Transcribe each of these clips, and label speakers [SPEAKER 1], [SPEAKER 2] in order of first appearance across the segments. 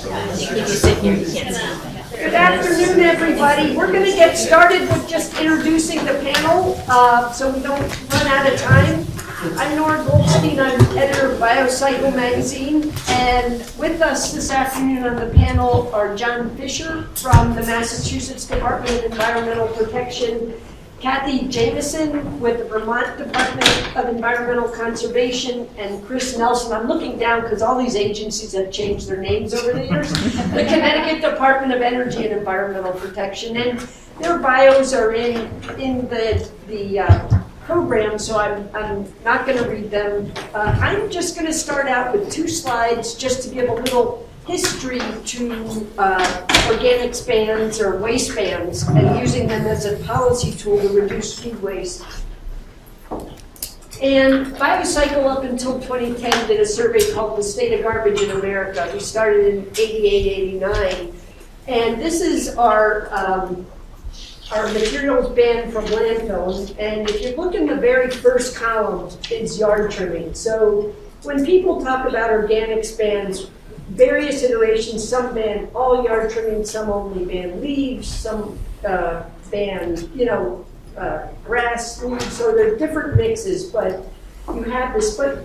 [SPEAKER 1] If you sit here, you can't see.
[SPEAKER 2] Good afternoon, everybody. We're going to get started with just introducing the panel so we don't run out of time. I'm Nora Goldstein. I'm editor of Biocycle magazine. And with us this afternoon on the panel are John Fisher from the Massachusetts Department of Environmental Protection, Kathy Jamieson with the Vermont Department of Environmental Conservation, and Chris Nelson. I'm looking down because all these agencies have changed their names over the years. The Connecticut Department of Energy and Environmental Protection, and their bios are in the program, so I'm not going to read them. I'm just going to start out with 2 slides just to give a little history to organic bans or waste bans and using them as a policy tool to reduce food waste. And Biocycle up until 2010 did a survey called The State of Garbage in America. We started in 88, 89. And this is our materials banned from landfills. And if you look in the very first column, it's yard trimming. So when people talk about organic bans, various iterations, some ban all yard trimming, some only ban leaves, some ban, grass, leaves, so there are different mixes, but you have this. But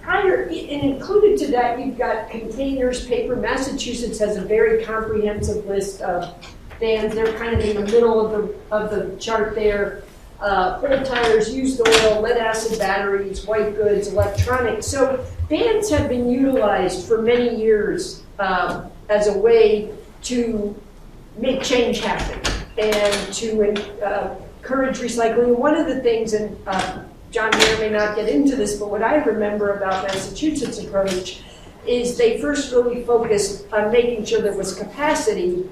[SPEAKER 2] prior, and included to that, you've got containers, paper. Massachusetts has a very comprehensive list of bans. They're kind of in the middle of the chart there. Old tires, used oil, lead acid batteries, white goods, electronics. So bans have been utilized for many years as a way to make change happen and to encourage recycling. One of the things, and John may or may not get into this, but what I remember about Massachusetts' approach is they first really focused on making sure there was capacity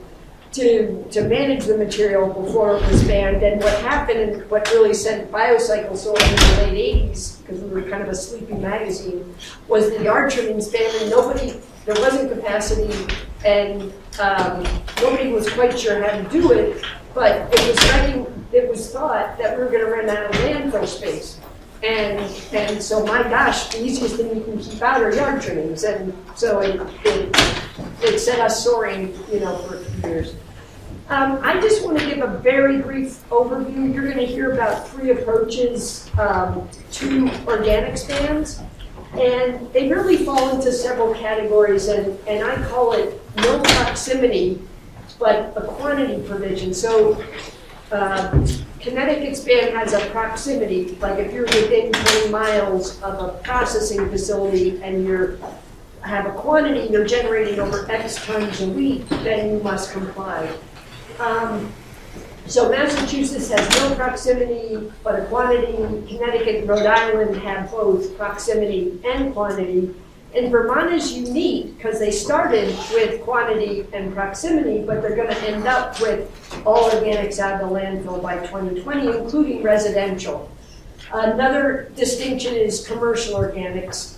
[SPEAKER 2] to manage the material before it was banned. And what happened, and what really sent Biocycle sold in the late 80s, because we were kind of a sleepy magazine, was the yard trimming ban, and there wasn't capacity, and nobody was quite sure how to do it, but it was thought that we were going to run out of landfill space. And so, my gosh, the easiest thing you can keep out are yard trimmings. And so it set us soaring, for a few years. I just want to give a very brief overview. You're going to hear about 3 approaches to organic bans. And they really fall into several categories, and I call it no proximity, but a quantity provision. So Connecticut's ban has a proximity, like if you're within 20 miles of a processing facility and you have a quantity you're generating over X tons a week, then you must comply. So Massachusetts has no proximity, but a quantity. Connecticut and Rhode Island have both proximity and quantity. And Vermont is unique because they started with quantity and proximity, but they're going to end up with all organics out of the landfill by 2020, including residential. Another distinction is commercial organics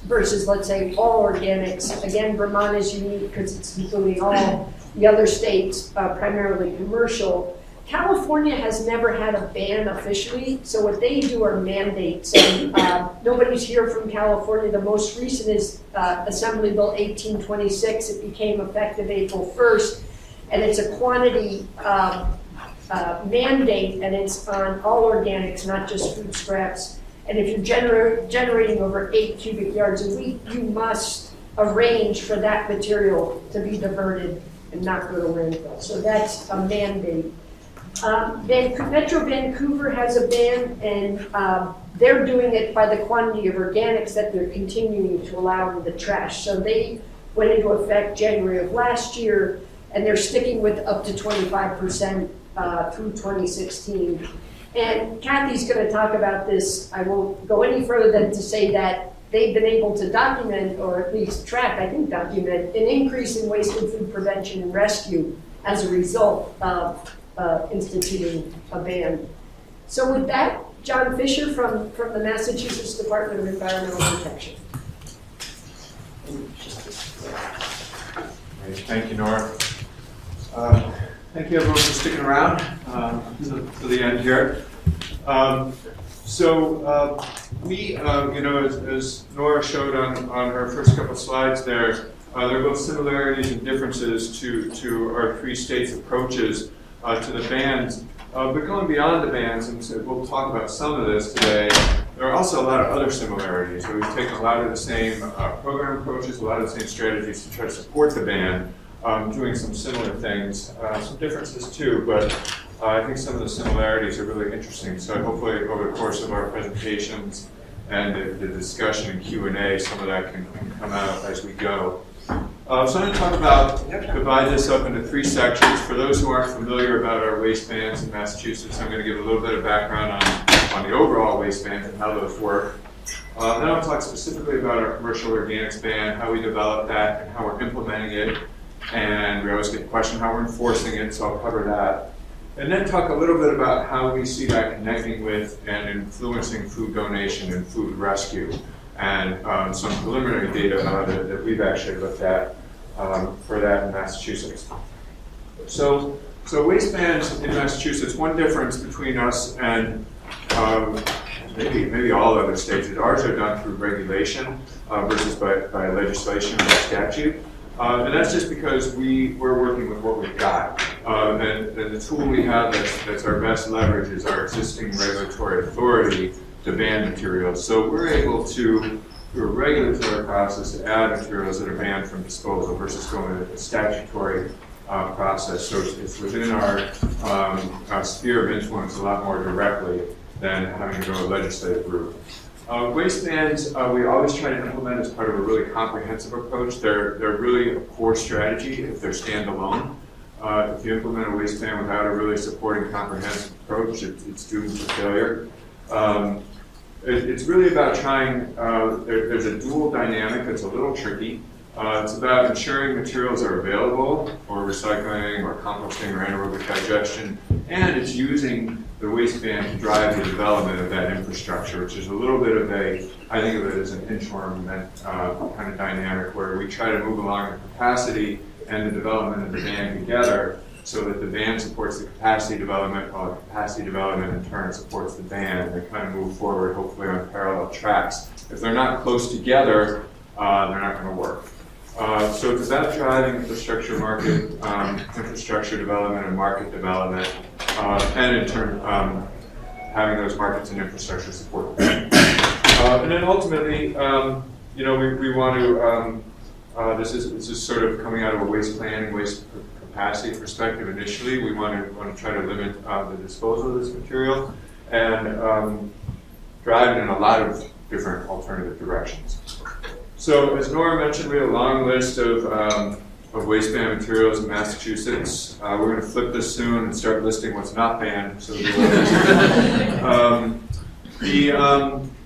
[SPEAKER 2] versus, let's say, all organics. Again, Vermont is unique because it's including all. The other states, primarily commercial. California has never had a ban officially, so what they do are mandates. And, nobody's here from California. The most recent is Assembly Bill 1826. It became effective April 1st, and it's a quantity mandate, and it's on all organics, not just food scraps. And if you're generating over 8 cubic yards a week, you must arrange for that material to be diverted and not go to landfill. So that's a mandate. Metro Vancouver has a ban, and they're doing it by the quantity of organics that they're continuing to allow in the trash. So they went into effect January of last year, and they're sticking with up to 25% through 2016. And Kathy's going to talk about this. I won't go any further than to say that they've been able to document, or at least track, document, an increase in wasted food prevention and rescue as a result of instituting a ban. So with that, John Fisher from the Massachusetts Department of Environmental Protection.
[SPEAKER 3] Great. Thank you, Nora. Thank you, everyone, for sticking around to the end here. We, as Nora showed on her first couple of slides there, there are both similarities and differences to our three states' approaches to the bans. But going beyond the bans, and so we'll talk about some of this today, there are also a lot of other similarities. So we've taken a lot of the same program approaches, a lot of the same strategies to try to support the ban, doing some similar things, some differences too, but I think some of the similarities are really interesting. So hopefully over the course of our presentations and the discussion and Q&A, some of that can come out as we go. So I'm going to talk about, divide this up into three sections. For those who aren't familiar about our waste bans in Massachusetts, I'm going to give a little bit of background on the overall waste bans and how those work. Then I'll talk specifically about our commercial organics ban, how we developed that and how we're implementing it. And we always get the question how we're enforcing it, so I'll cover that. And then talk a little bit about how we see that connecting with and influencing food donation and food rescue, and some preliminary data that we've actually looked at for that in Massachusetts. So waste bans in Massachusetts, one difference between us and maybe all other states is ours are done through regulation versus by legislation or statute. And that's just because we're working with what we've got. And the tool we have that's our best leverage is our existing regulatory authority to ban materials. So we're able to, through a regulatory process, to add materials that are banned from disposal versus going to a statutory process. So it's within our sphere of influence a lot more directly than having to go a legislative route. Waste bans, we always try to implement as part of a really comprehensive approach. They're really a core strategy if they're standalone. If you implement a waste ban without a really supporting comprehensive approach, it's doomed to failure. It's really about trying, there's a dual dynamic that's a little tricky. It's about ensuring materials are available for recycling or composting or anaerobic digestion, and it's using the waste ban to drive the development of that infrastructure, which is a little bit of I think of it as an interim kind of dynamic where we try to move along the capacity and the development of the ban together so that the ban supports the capacity development while the capacity development in turn supports the ban. They kind of move forward hopefully on parallel tracks. If they're not close together, they're not going to work. So it's about driving infrastructure market, infrastructure development and market development, and in turn having those markets and infrastructure support them. And then ultimately, we want to, this is sort of coming out of a waste planning, waste capacity perspective initially. We want to try to limit the disposal of this material and drive it in a lot of different alternative directions. So as Nora mentioned, we have a long list of waste ban materials in Massachusetts. We're going to flip this soon and start listing what's not banned. So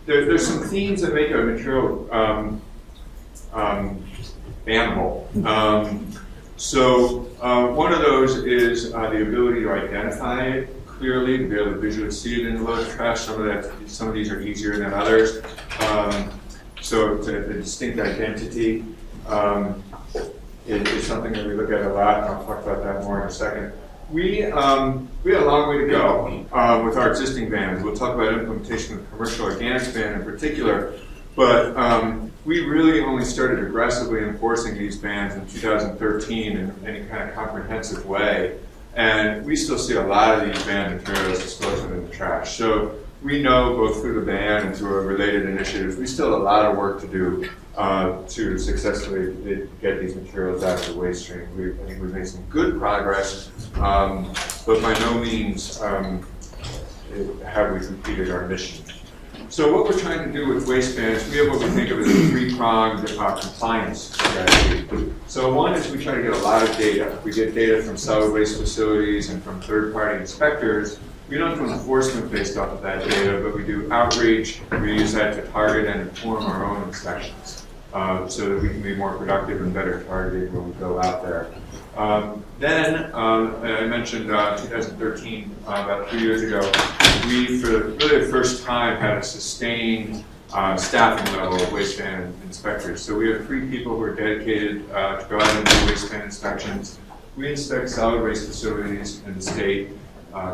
[SPEAKER 3] there's some themes that make a material bannable. So one of those is the ability to identify it clearly, to be able to visually see it in the load of trash. Some of these are easier than others. So it's a distinct identity is something that we look at a lot, and I'll talk about that more in a second. We had a long way to go with our existing bans. We'll talk about implementation of the commercial organics ban in particular, but we really only started aggressively enforcing these bans in 2013 in any kind of comprehensive way, and we still see a lot of these banned materials disposed in the trash. So we know both through the ban and through our related initiatives, we still have a lot of work to do to successfully get these materials out of the waste stream. I think we've made some good progress, but by no means have we completed our mission. So what we're trying to do with waste bans, we have what we think of as a three-pronged compliance strategy. So one is we try to get a lot of data. We get data from solid waste facilities and from third-party inspectors. We don't do enforcement based off of that data, but we do outreach. We use that to target and inform our own inspections so that we can be more productive and better targeted when we go out there. Then, I mentioned 2013, about 3 years ago, we, for really the first time, had a sustained staffing level of waste ban inspectors. So we have 3 people who are dedicated to go out and do waste ban inspections. We inspect solid waste facilities in the state,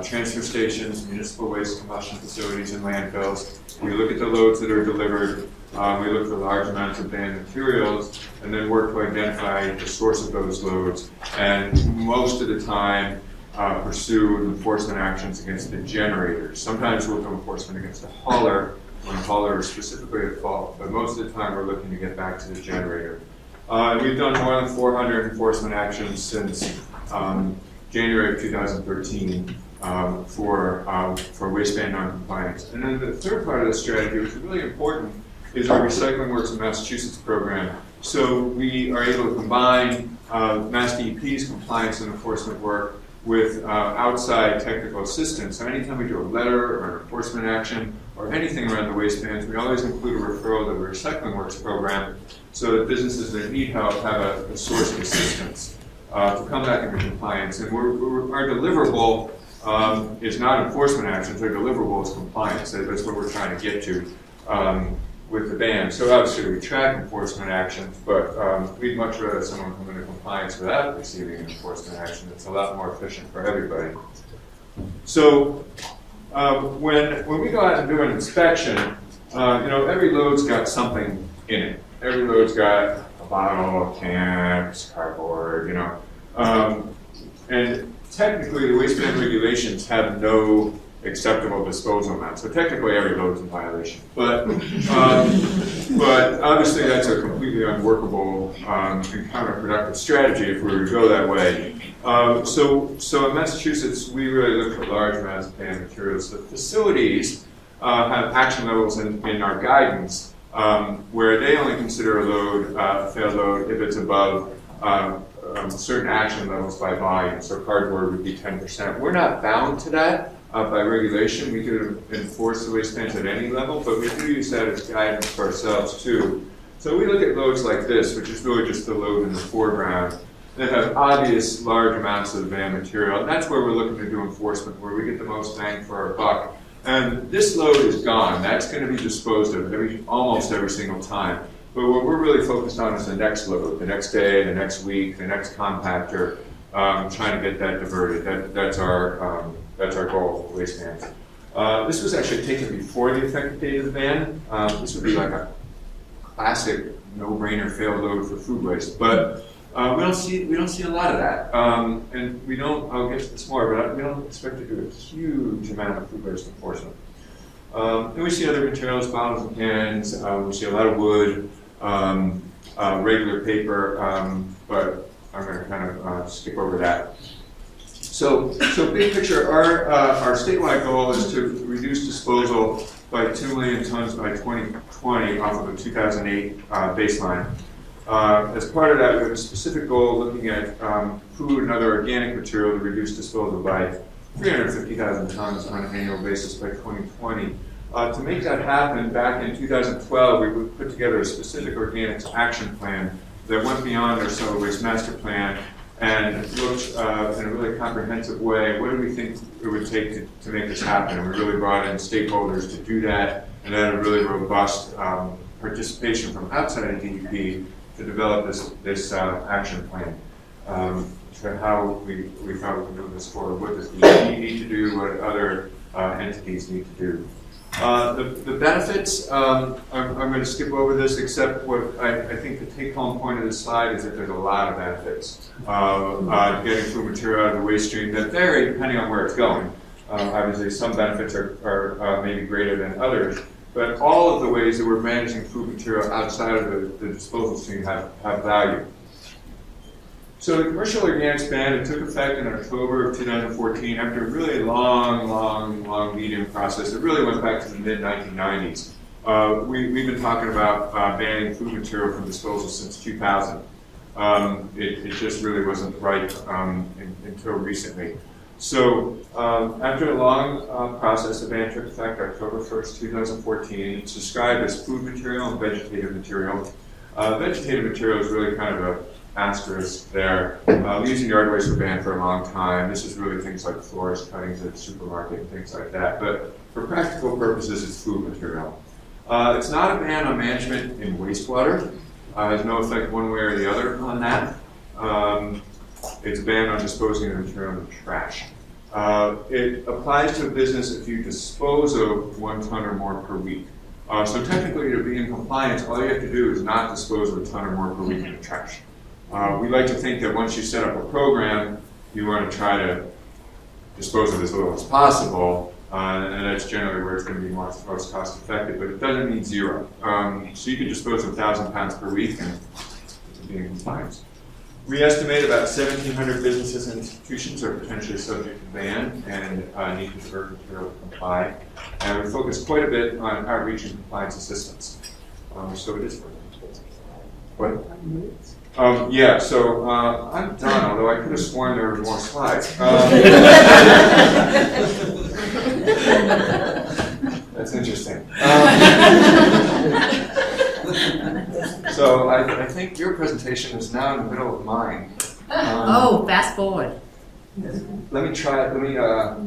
[SPEAKER 3] transfer stations, municipal waste combustion facilities, and landfills. We look at the loads that are delivered. We look for large amounts of banned materials and then work to identify the source of those loads, and most of the time pursue enforcement actions against the generators. Sometimes we'll do enforcement against the hauler when the hauler is specifically at fault, but most of the time we're looking to get back to the generator. We've done more than 400 enforcement actions since January of 2013 for waistband noncompliance. And then the third part of the strategy, which is really important, is our Recycling Works of Massachusetts program. So we are able to combine Mass DEP's compliance and enforcement work with outside technical assistance. So anytime we do a letter or an enforcement action or anything around the waistbands, we always include a referral to the Recycling Works program so that businesses that need help have a source of assistance to come back into compliance. And our deliverable is not enforcement actions, our deliverable is compliance. That's what we're trying to get to with the ban. So obviously we track enforcement actions, but we'd much rather someone come into compliance without receiving an enforcement action. It's a lot more efficient for everybody. So when we go out and do an inspection, every load's got something in it. Every load's got a bottle, cans, cardboard, and technically the waistband regulations have no acceptable disposal amount. So technically every load is in violation. But obviously that's a completely unworkable and counterproductive strategy if we were to go that way. So in Massachusetts, we really look for large amounts of banned materials. The facilities have action levels in our guidance where they only consider a load, a failed load, if it's above certain action levels by volume. So cardboard would be 10%. We're not bound to that. By regulation, we could enforce the waistbands at any level, but we do use that as guidance for ourselves too. So we look at loads like this, which is really just the load in the foreground, that have obvious large amounts of banned material, and that's where we're looking to do enforcement, where we get the most bang for our buck. And this load is gone. That's going to be disposed of almost every single time. But what we're really focused on is the next load, the next day, the next week, the next compactor, trying to get that diverted. That's our goal for waistbands. This was actually taken before the effective date of the ban. This would be like a classic no-brainer failed load for food waste, but we don't see a lot of that, and we don't. I'll get to this more, but we don't expect to do a huge amount of food waste enforcement. And we see other materials, bottles and cans. We see a lot of wood, regular paper, but I'm going to kind of skip over that. So big picture, our statewide goal is to reduce disposal by 2 million tons by 2020 off of a 2008 baseline. As part of that, we have a specific goal looking at food and other organic material to reduce disposal by 350,000 tons on an annual basis by 2020. To make that happen, back in 2012, we put together a specific organics action plan that went beyond our solid waste master plan and looked in a really comprehensive way, what do we think it would take to make this happen? And we really brought in stakeholders to do that, and then a really robust participation from outside of DEP to develop this action plan. So how we thought we could move this forward. What does DEP need to do? What other entities need to do? The benefits, I'm going to skip over this, except what I think the take-home point of this slide is that there's a lot of benefits. Getting food material out of the waste stream that vary depending on where it's going. Obviously, some benefits are maybe greater than others, but all of the ways that we're managing food material outside of the disposal stream have value. So the commercial organics ban, it took effect in October of 2014 after a really long lead-in process. It really went back to the mid-1990s. We've been talking about banning food material from disposal since 2000. It just really wasn't right until recently. So after a long process, the ban took effect October 1st, 2014. It's described as food material and vegetative material. Vegetative material is really kind of a asterisk there. Leaves and yard waste were banned for a long time. This is really things like florist cuttings at the supermarket and things like that. But for practical purposes, it's food material. It's not a ban on management in wastewater. Has no effect one way or the other on that. It's a ban on disposing of material in trash. It applies to a business if you dispose of 1 ton or more per week. So technically, to be in compliance, all you have to do is not dispose of a ton or more per week in the trash. We like to think that once you set up a program, you want to try to dispose of as little as possible, and that's generally where it's going to be most cost effective, but it doesn't mean zero. So you can dispose of 1,000 pounds per week and be in compliance. We estimate about 1,700 businesses and institutions are potentially subject to ban and need to divert material to comply. And we focus quite a bit on outreach and compliance assistance. So it is for what? Yeah, so I'm done, although I could have sworn there were more slides. That's interesting. So I think your presentation is now in the middle of mine.
[SPEAKER 1] Fast forward.
[SPEAKER 3] Let me try,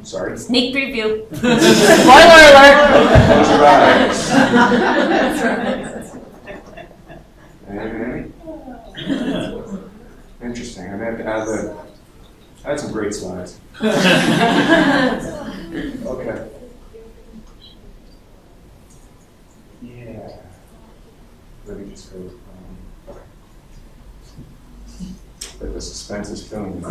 [SPEAKER 3] sorry.
[SPEAKER 1] Sneak preview. Spoiler alert.
[SPEAKER 3] Close your eyes. Amy? Interesting. I had some great slides. Okay. Yeah. Let me just go. But the suspense is killing me.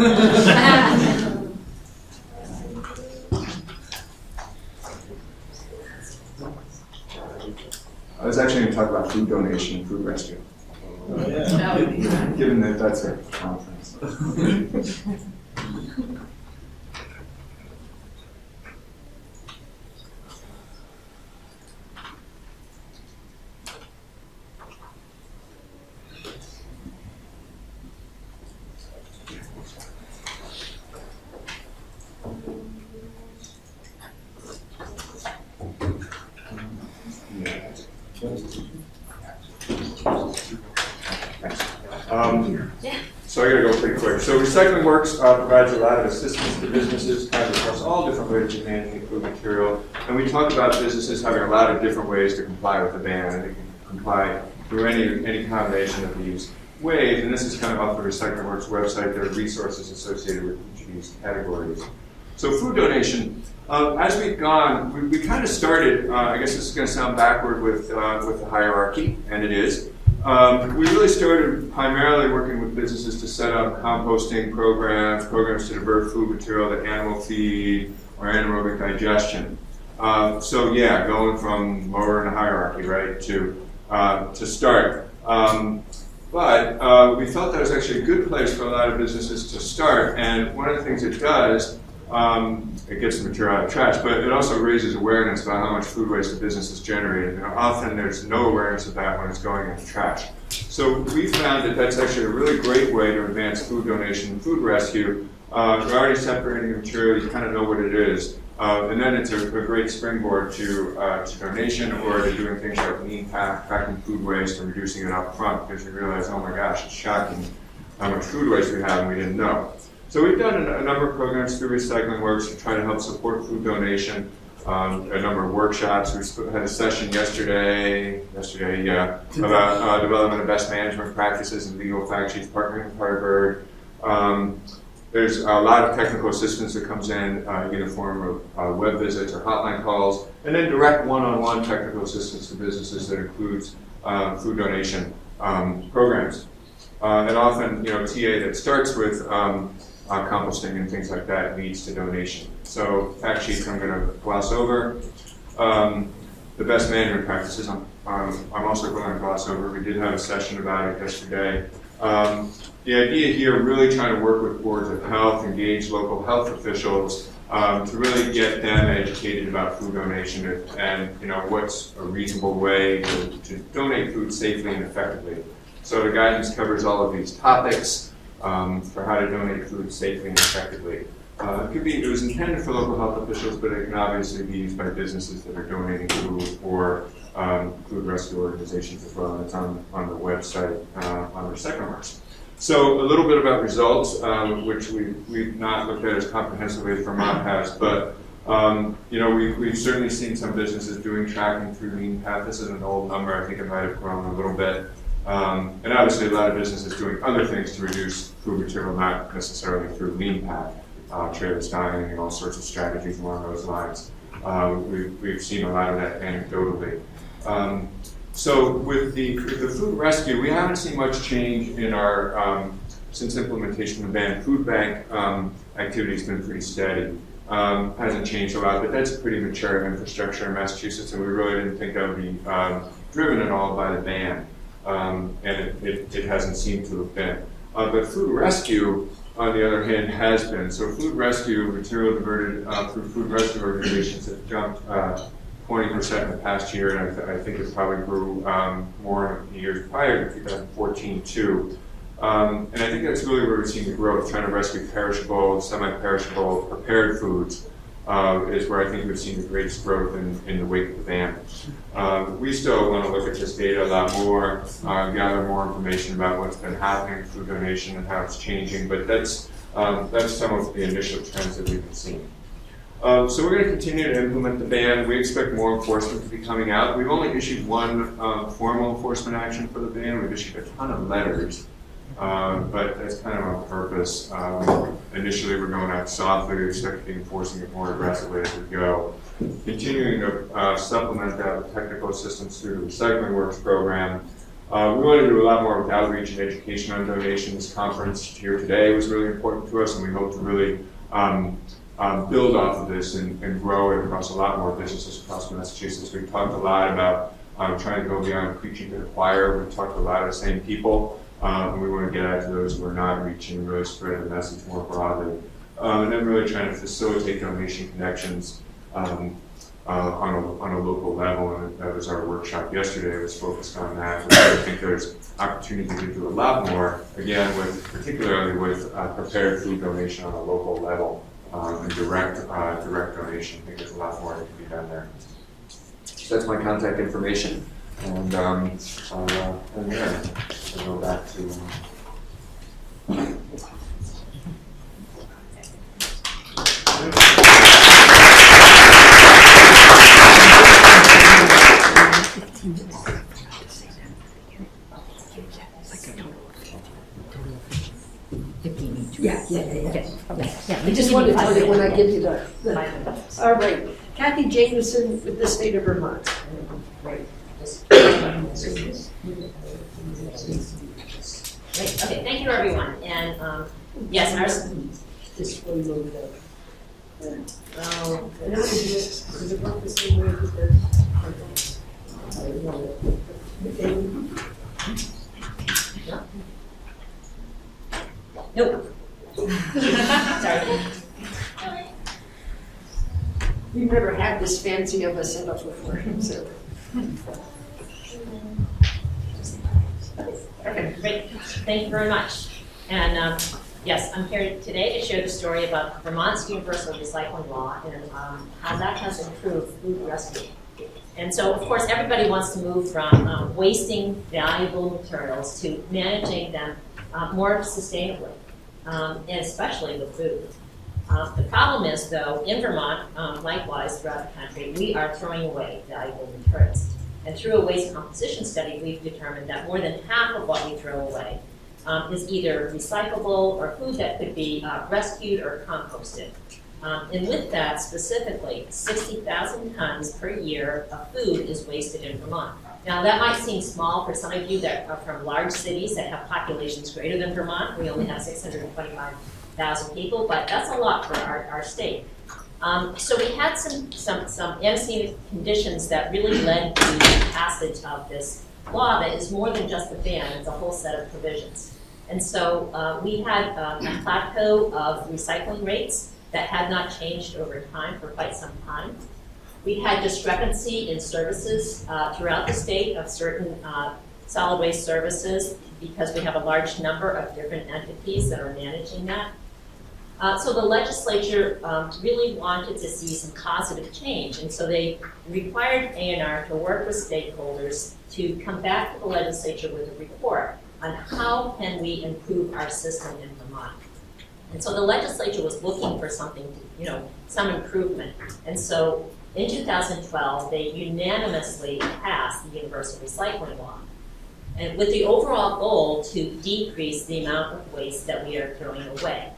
[SPEAKER 3] I was actually going to talk about food donation and food rescue. Given that that's a conference. So I got to go pretty quick. So Recycling Works provides a lot of assistance to businesses kind of across all different ways of managing food material. And we talked about businesses having a lot of different ways to comply with the ban, and they can comply through any combination of these ways. And this is kind of off the Recycling Works website. There are resources associated with each of these categories. So food donation. As we've gone, we kind of started, I guess this is going to sound backward with the hierarchy, and it is. We really started primarily working with businesses to set up composting programs to divert food material to animal feed or anaerobic digestion. So yeah, going from lower in the hierarchy, right, to start. But we felt that was actually a good place for a lot of businesses to start, and one of the things it does, it gets the material out of trash, but it also raises awareness about how much food waste a business is generating. And often there's no awareness of that when it's going into trash. So we found that that's actually a really great way to advance food donation and food rescue. You're already separating the material, you kind of know what it is. And then it's a great springboard to donation or to doing things like lean packing food waste and reducing it up front, because we realize, oh my gosh, it's shocking how much food waste we have and we didn't know. So we've done a number of programs through Recycling Works to try to help support food donation, a number of workshops. We had a session yesterday, about development of best management practices and legal fact sheets partnering with Harvard. There's a lot of technical assistance that comes in the form of web visits or hotline calls, and then direct one-on-one technical assistance to businesses that includes food donation programs. And often, TA that starts with composting and things like that leads to donation. So fact sheets I'm going to gloss over. The best management practices I'm also going to gloss over. We did have a session about it yesterday. The idea here, really trying to work with boards of health, engage local health officials to really get them educated about food donation and what's a reasonable way to donate food safely and effectively. So the guidance covers all of these topics for how to donate food safely and effectively. It was intended for local health officials, but it can obviously be used by businesses that are donating food or food rescue organizations as well. And it's on the website on Recycling Works. So a little bit about results, which we've not looked at as comprehensively as Vermont has, but we've certainly seen some businesses doing tracking through Lean Path. This is an old number. I think it might have grown a little bit. And obviously a lot of businesses doing other things to reduce food material, not necessarily through Lean Path, trayless dining and all sorts of strategies along those lines. We've seen a lot of that anecdotally. So with the food rescue, we haven't seen much change in our, since implementation of the ban. Food bank activity has been pretty steady. Hasn't changed a lot, but that's a pretty mature infrastructure in Massachusetts, and we really didn't think that would be driven at all by the ban, and it hasn't seemed to have been. But food rescue, on the other hand, has been. So food rescue, material diverted through food rescue organizations has jumped 20% in the past year, and I think it probably grew more in the years prior to 2014 too. And I think that's really where we're seeing the growth, trying to rescue perishable, semi-perishable, prepared foods is where I think we've seen the greatest growth in the wake of the ban. We still want to look at this data a lot more, gather more information about what's been happening with food donation and how it's changing, but that's some of the initial trends that we've been seeing. So we're going to continue to implement the ban. We expect more enforcement to be coming out. We've only issued one formal enforcement action for the ban. We've issued a ton of letters. But that's kind of on purpose. Initially, we're going out softly. We expect to be enforcing it more aggressively as we go. Continuing to supplement that with technical assistance through the Recycling Works program. We want to do a lot more with outreach and education on donation. This conference here today was really important to us, and we hope to really build off of this and grow it across a lot more businesses across Massachusetts. We've talked a lot about trying to go beyond preaching to the choir. We've talked to a lot of the same people. And we want to get out to those who are not reaching, really spread the message more broadly. And then really trying to facilitate donation connections on a local level. And that was our workshop yesterday, was focused on that. And I think there's opportunity to do a lot more, again, particularly with prepared food donation on a local level and direct donation. I think there's a lot more that can be done there. So that's my contact information. And I'll go back to.
[SPEAKER 2] I just wanted to tell you when I give you the. All right, Kathy Jameson with the state of Vermont.
[SPEAKER 1] Great. Great. Okay, thank you everyone. And yes, ours.
[SPEAKER 2] This one loaded up.
[SPEAKER 1] Oh,
[SPEAKER 2] Does it work the same way with the?
[SPEAKER 1] nope. Sorry.
[SPEAKER 2] We've never had this fancy of a setup before, so.
[SPEAKER 1] Perfect. Great. Thank you very much. And yes, I'm here today to share the story about Vermont's universal recycling law and how that has improved food rescue. And so, of course, everybody wants to move from wasting valuable materials to managing them more sustainably, and especially with food. The problem is, though, in Vermont, likewise throughout the country, we are throwing away valuable materials. And through a waste composition study, we've determined that more than half of what we throw away is either recyclable or food that could be rescued or composted. And with that, specifically, 60,000 tons per year of food is wasted in Vermont. Now, that might seem small for some of you that are from large cities that have populations greater than Vermont. We only have 625,000 people, but that's a lot for our state. So we had some antecedent conditions that really led to the passage of this law that is more than just a ban, it's a whole set of provisions. And so we had a plateau of recycling rates that had not changed over time for quite some time. We had discrepancy in services throughout the state of certain solid waste services because we have a large number of different entities that are managing that. So the legislature really wanted to see some positive change, and so they required A&R to work with stakeholders to come back to the legislature with a report on how can we improve our system in Vermont. And so the legislature was looking for something, some improvement. And so in 2012, they unanimously passed the Universal Recycling Law, and with the overall goal to decrease the amount of waste that we are throwing away.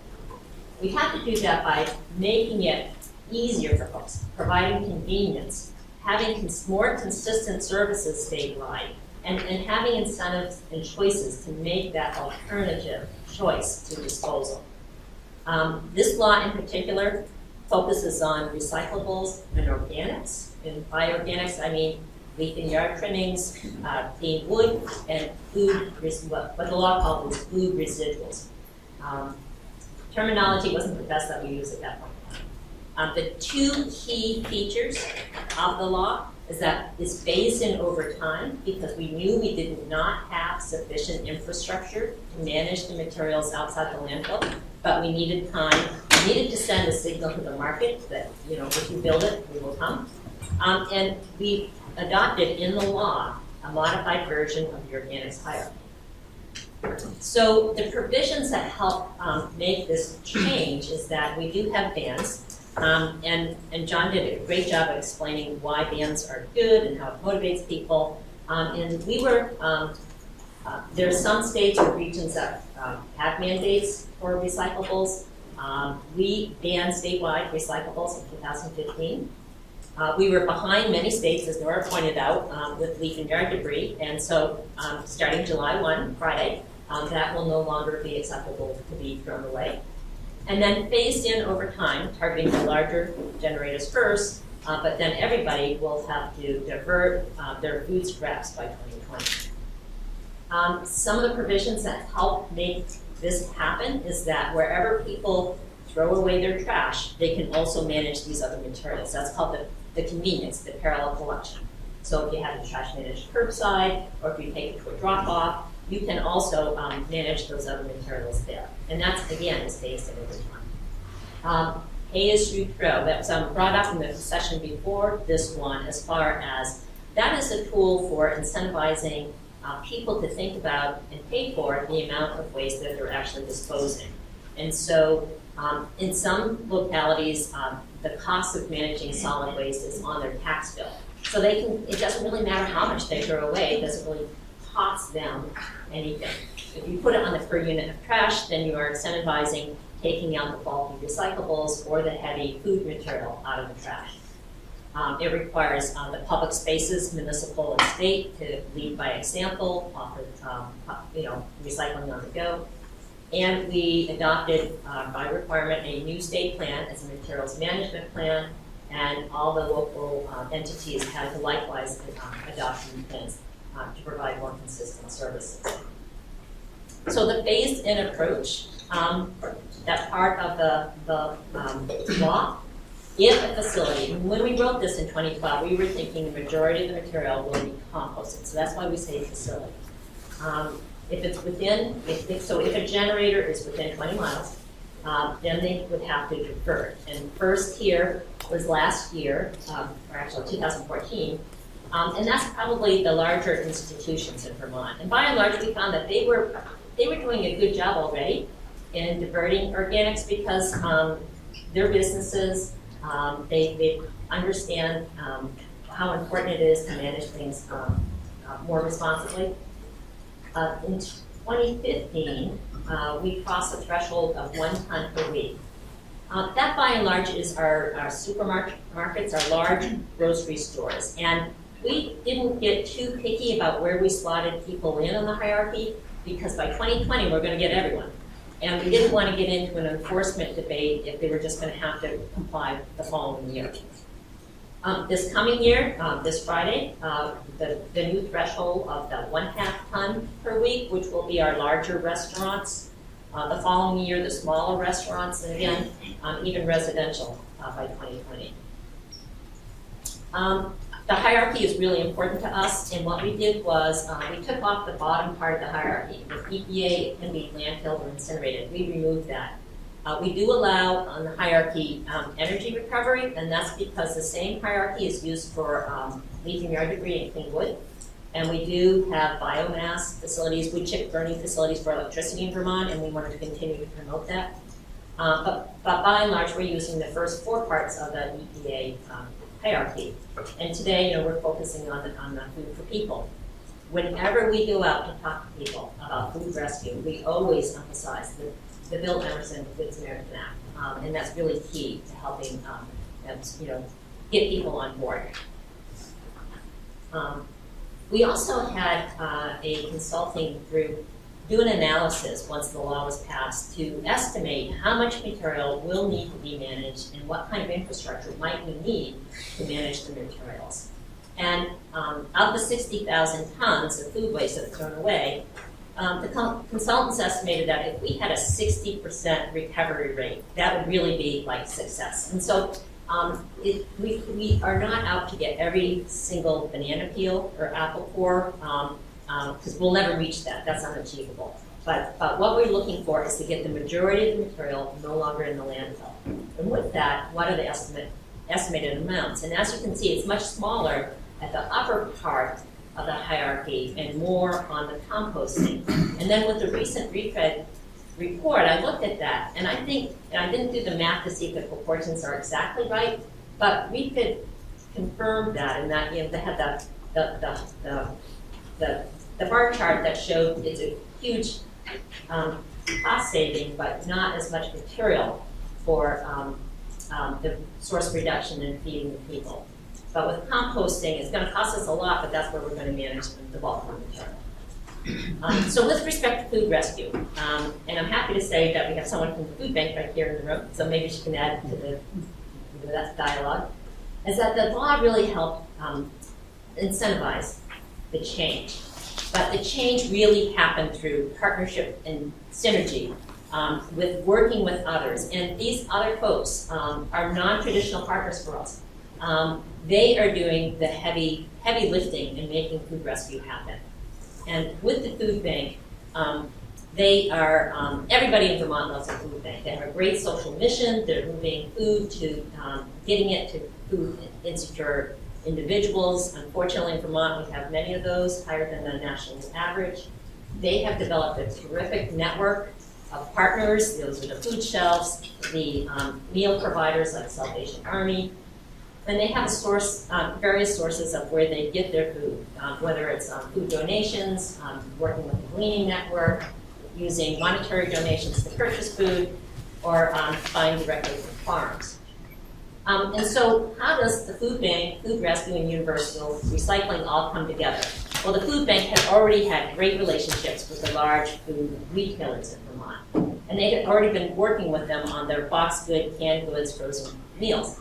[SPEAKER 1] We have to do that by making it easier for folks, providing convenience, having more consistent services statewide, and having incentives and choices to make that alternative choice to disposal. This law in particular focuses on recyclables and organics. And by organics, I mean leaf and yard trimmings, clean wood, and food, what the law called was food residuals. Terminology wasn't the best that we used at that point. The two key features of the law is that it's phased in over time because we knew we did not have sufficient infrastructure to manage the materials outside the landfill, but we needed time. We needed to send a signal to the market that, if you build it, we will come. And we adopted in the law a modified version of the organics hierarchy. So the provisions that help make this change is that we do have bans, and John did a great job of explaining why bans are good and how it motivates people. And we were, there are some states or regions that have mandates for recyclables. We banned statewide recyclables in 2015. We were behind many states, as Nora pointed out, with leaf and yard debris, and so starting July 1, Friday, that will no longer be acceptable to be thrown away. And then phased in over time, targeting the larger generators first, but then everybody will have to divert their food scraps by 2020. Some of the provisions that help make this happen is that wherever people throw away their trash, they can also manage these other materials. That's called the convenience, the parallel collection. So if you have the trash managed curbside, or if you take it to a drop-off, you can also manage those other materials there. And that's, again, is phased in over time. Pay as you throw, that was brought up in the session before this one, as far as that is a tool for incentivizing people to think about and pay for the amount of waste that they're actually disposing. And so in some localities, the cost of managing solid waste is on their tax bill. So they can, it doesn't really matter how much they throw away, it doesn't really cost them anything. If you put it on the per unit of trash, then you are incentivizing taking out the bulky recyclables or the heavy food material out of the trash. It requires the public spaces, municipal and state, to lead by example, offer recycling on the go. And we adopted, by requirement, a new state plan as a materials management plan, and all the local entities had to likewise adopt new plans to provide more consistent services. So the phased-in approach, that part of the law, if a facility, when we wrote this in 2012, we were thinking the majority of the material will be composted, so that's why we say facility. If it's within, if a generator is within 20 miles, then they would have to defer. And first here was last year, or actually 2014, and that's probably the larger institutions in Vermont. And by and large, we found that they were doing a good job already in diverting organics because their businesses, they understand how important it is to manage things more responsibly. In 2015, we crossed the threshold of 1 ton per week. That, by and large, is our supermarkets, our large grocery stores. And we didn't get too picky about where we slotted people in on the hierarchy, because by 2020, we're going to get everyone. And we didn't want to get into an enforcement debate if they were just going to have to comply the following year. This coming year, this Friday, the new threshold of the 1/2 ton per week, which will be our larger restaurants. The following year, the smaller restaurants, and again, even residential by 2020. The hierarchy is really important to us, and what we did was we took off the bottom part of the hierarchy. With EPA, it can be landfilled or incinerated. We removed that. We do allow on the hierarchy energy recovery, and that's because the same hierarchy is used for leaf and yard debris and clean wood. And we do have biomass facilities, wood chip burning facilities for electricity in Vermont, and we wanted to continue to promote that. But by and large, we're using the first 4 parts of the EPA hierarchy. And today, we're focusing on the food for people. Whenever we go out to talk to people about food rescue, we always emphasize the Bill Emerson Good Samaritan Act, and that's really key to helping get people on board. We also had a consulting group do an analysis once the law was passed to estimate how much material will need to be managed and what kind of infrastructure might we need to manage the materials. And of the 60,000 tons of food waste that are thrown away, the consultants estimated that if we had a 60% recovery rate, that would really be like success. And so we are not out to get every single banana peel or apple core, because we'll never reach that. That's unachievable. But what we're looking for is to get the majority of the material no longer in the landfill. And with that, what are the estimated amounts? And as you can see, it's much smaller at the upper part of the hierarchy and more on the composting. And then with the recent REFED report, I looked at that, and I think, and I didn't do the math to see if the proportions are exactly right, but REFED confirmed that, and that, you know, they had the bar chart that showed it's a huge cost saving, but not as much material for the source reduction and feeding the people. But with composting, it's going to cost us a lot, but that's where we're going to manage the bulk of the material. So with respect to food rescue, and I'm happy to say that we have someone from the food bank right here in the room, so maybe she can add to that dialogue, is that the law really helped incentivize the change. But the change really happened through partnership and synergy with working with others. And these other folks are non-traditional partners for us. They are doing the heavy lifting and making food rescue happen. And with the food bank, they are, everybody in Vermont loves a food bank. They have a great social mission. They're moving food to, getting it to food insecure individuals. Unfortunately, in Vermont, we have many of those, higher than the national average. They have developed a terrific network of partners. Those are the food shelves, the meal providers like Salvation Army. And they have a source, various sources of where they get their food, whether it's food donations, working with the Gleaning Network, using monetary donations to purchase food, or buying directly from farms. And so how does the food bank, food rescue, and universal recycling all come together? Well, the food bank had already had great relationships with the large food retailers in Vermont. And they had already been working with them on their boxed good, canned goods, frozen meals.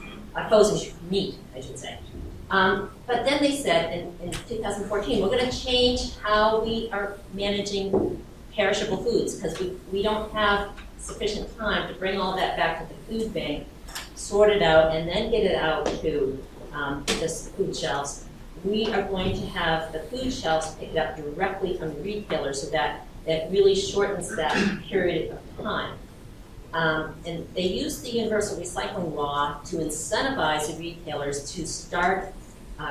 [SPEAKER 1] Frozen meat, I should say. But then they said in 2014, we're going to change how we are managing perishable foods because we don't have sufficient time to bring all that back to the food bank, sort it out, and then get it out to the food shelves. We are going to have the food shelves picked up directly from the retailer so that really shortens that period of time. And they use the universal recycling law to incentivize the retailers to start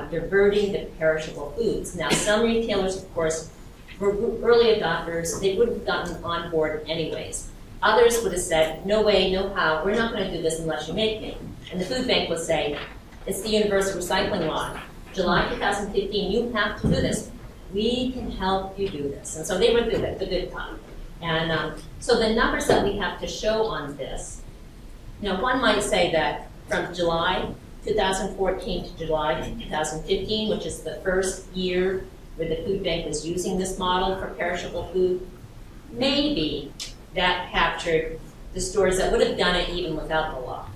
[SPEAKER 1] diverting the perishable foods. Now, some retailers, of course, were early adopters. They would have gotten on board anyways. Others would have said, no way, no how, we're not going to do this unless you make me. And the food bank would say, it's the universal recycling law. July 2015, you have to do this. We can help you do this. And so they would do that, the good time. And so the numbers that we have to show on this, one might say that from July 2014 to July 2015, which is the first year where the food bank was using this model for perishable food, maybe that captured the stores that would have done it even without the law.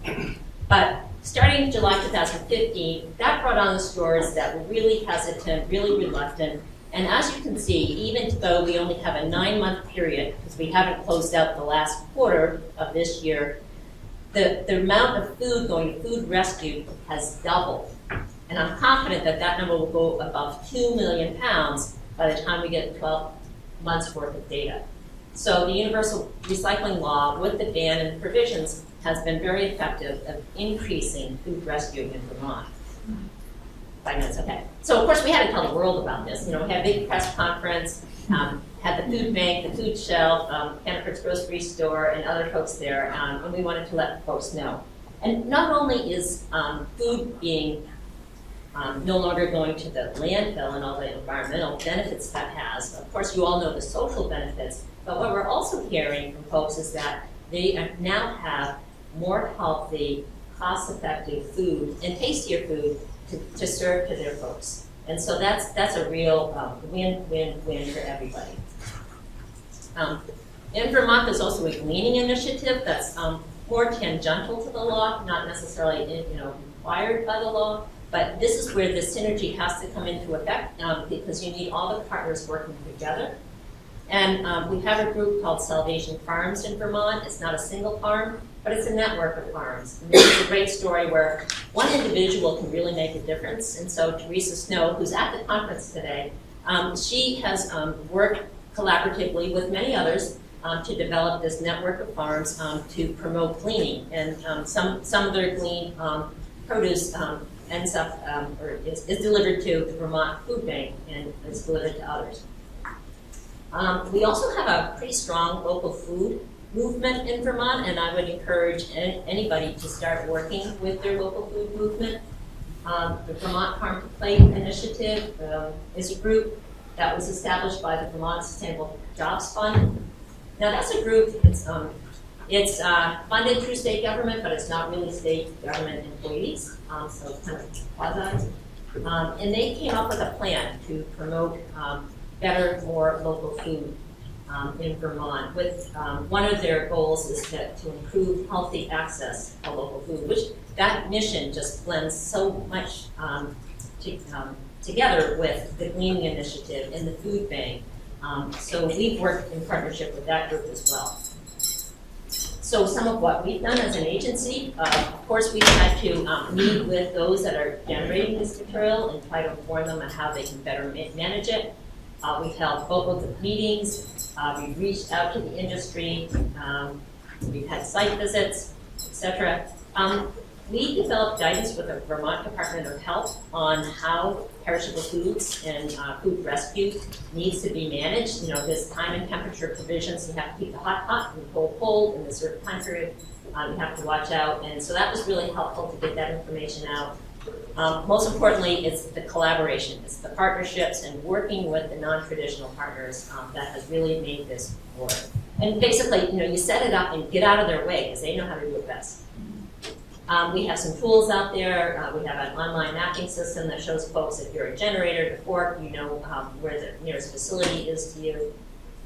[SPEAKER 1] But starting July 2015, that brought on the stores that were really hesitant, really reluctant. And as you can see, even though we only have a 9-month period, because we haven't closed out the last quarter of this year, the amount of food going to food rescue has doubled. And I'm confident that that number will go above 2 million pounds by the time we get 12 months worth of data. So the universal recycling law with the ban and provisions has been very effective of increasing food rescue in Vermont. 5 minutes, okay. So of course we had to tell the world about this. We had a big press conference, had the food bank, the food shelf, Hannaford's grocery store, and other folks there, and we wanted to let folks know. And not only is food being no longer going to the landfill and all the environmental benefits that has, of course you all know the social benefits, but what we're also hearing from folks is that they now have more healthy, cost-effective food and tastier food to serve to their folks. And so that's a real win-win-win for everybody. In Vermont, there's also a gleaning initiative that's more tangential to the law, not necessarily required by the law, but this is where the synergy has to come into effect because you need all the partners working together. And we have a group called Salvation Farms in Vermont. It's not a single farm, but it's a network of farms. And this is a great story where one individual can really make a difference. And so Teresa Snow, who's at the conference today, she has worked collaboratively with many others to develop this network of farms to promote gleaning. And some of their gleaned produce ends up or is delivered to the Vermont Food Bank and is delivered to others. We also have a pretty strong local food movement in Vermont, and I would encourage anybody to start working with their local food movement. The Vermont Farm to Plate Initiative is a group that was established by the Vermont Sustainable Jobs Fund. Now that's a group, it's funded through state government, but it's not really state government employees, so it's kind of quasi. And they came up with a plan to promote better, more local food in Vermont. With one of their goals is to improve healthy access to local food, which that mission just blends so much together with the Gleaning Initiative and the food bank. So we've worked in partnership with that group as well. So some of what we've done as an agency, of course we've had to meet with those that are generating this material and try to inform them on how they can better manage it. We've held vocal meetings, we've reached out to the industry, we've had site visits, etc. We developed guidance with the Vermont Department of Health on how perishable foods and food rescue needs to be managed. There's time and temperature provisions. You have to keep the hot and the cold in a certain time period. You have to watch out. And so that was really helpful to get that information out. Most importantly, it's the collaboration. It's the partnerships and working with the non-traditional partners that has really made this work. And basically, you set it up and get out of their way because they know how to do it best. We have some tools out there. We have an online mapping system that shows folks if you're a generator, the fork, you know where the nearest facility is to you.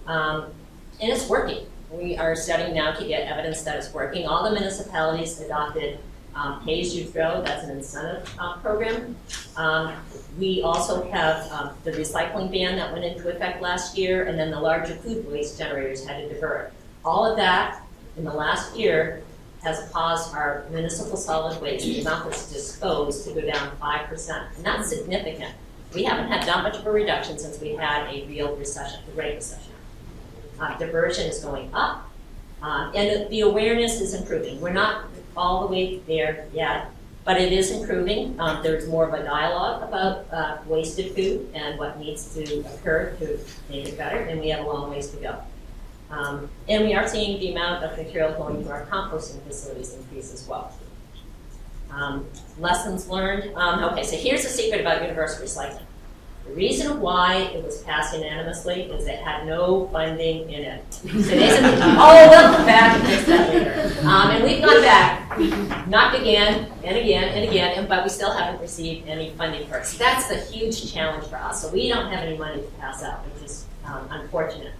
[SPEAKER 1] And it's working. We are studying now to get evidence that it's working. All the municipalities adopted Pay As You Throw, that's an incentive program. We also have the recycling ban that went into effect last year, and then the larger food waste generators had to divert. All of that in the last year has caused our municipal solid waste, the amount that's disposed, to go down 5%. And that's significant. We haven't had that much of a reduction since we had a real recession, the Great Recession. Diversion is going up, and the awareness is improving. We're not all the way there yet, but it is improving. There's more of a dialogue about wasted food and what needs to occur to make it better, and we have a long ways to go. And we are seeing the amount of material going to our composting facilities increase as well. Lessons learned. Okay, so here's the secret about universal recycling. The reason why it was passed unanimously is it had no funding in it. So they said, oh, we'll come back and fix that later. And we've gone back, knocked again and again and again, but we still haven't received any funding for it. So that's the huge challenge for us. So we don't have any money to pass out, which is unfortunate.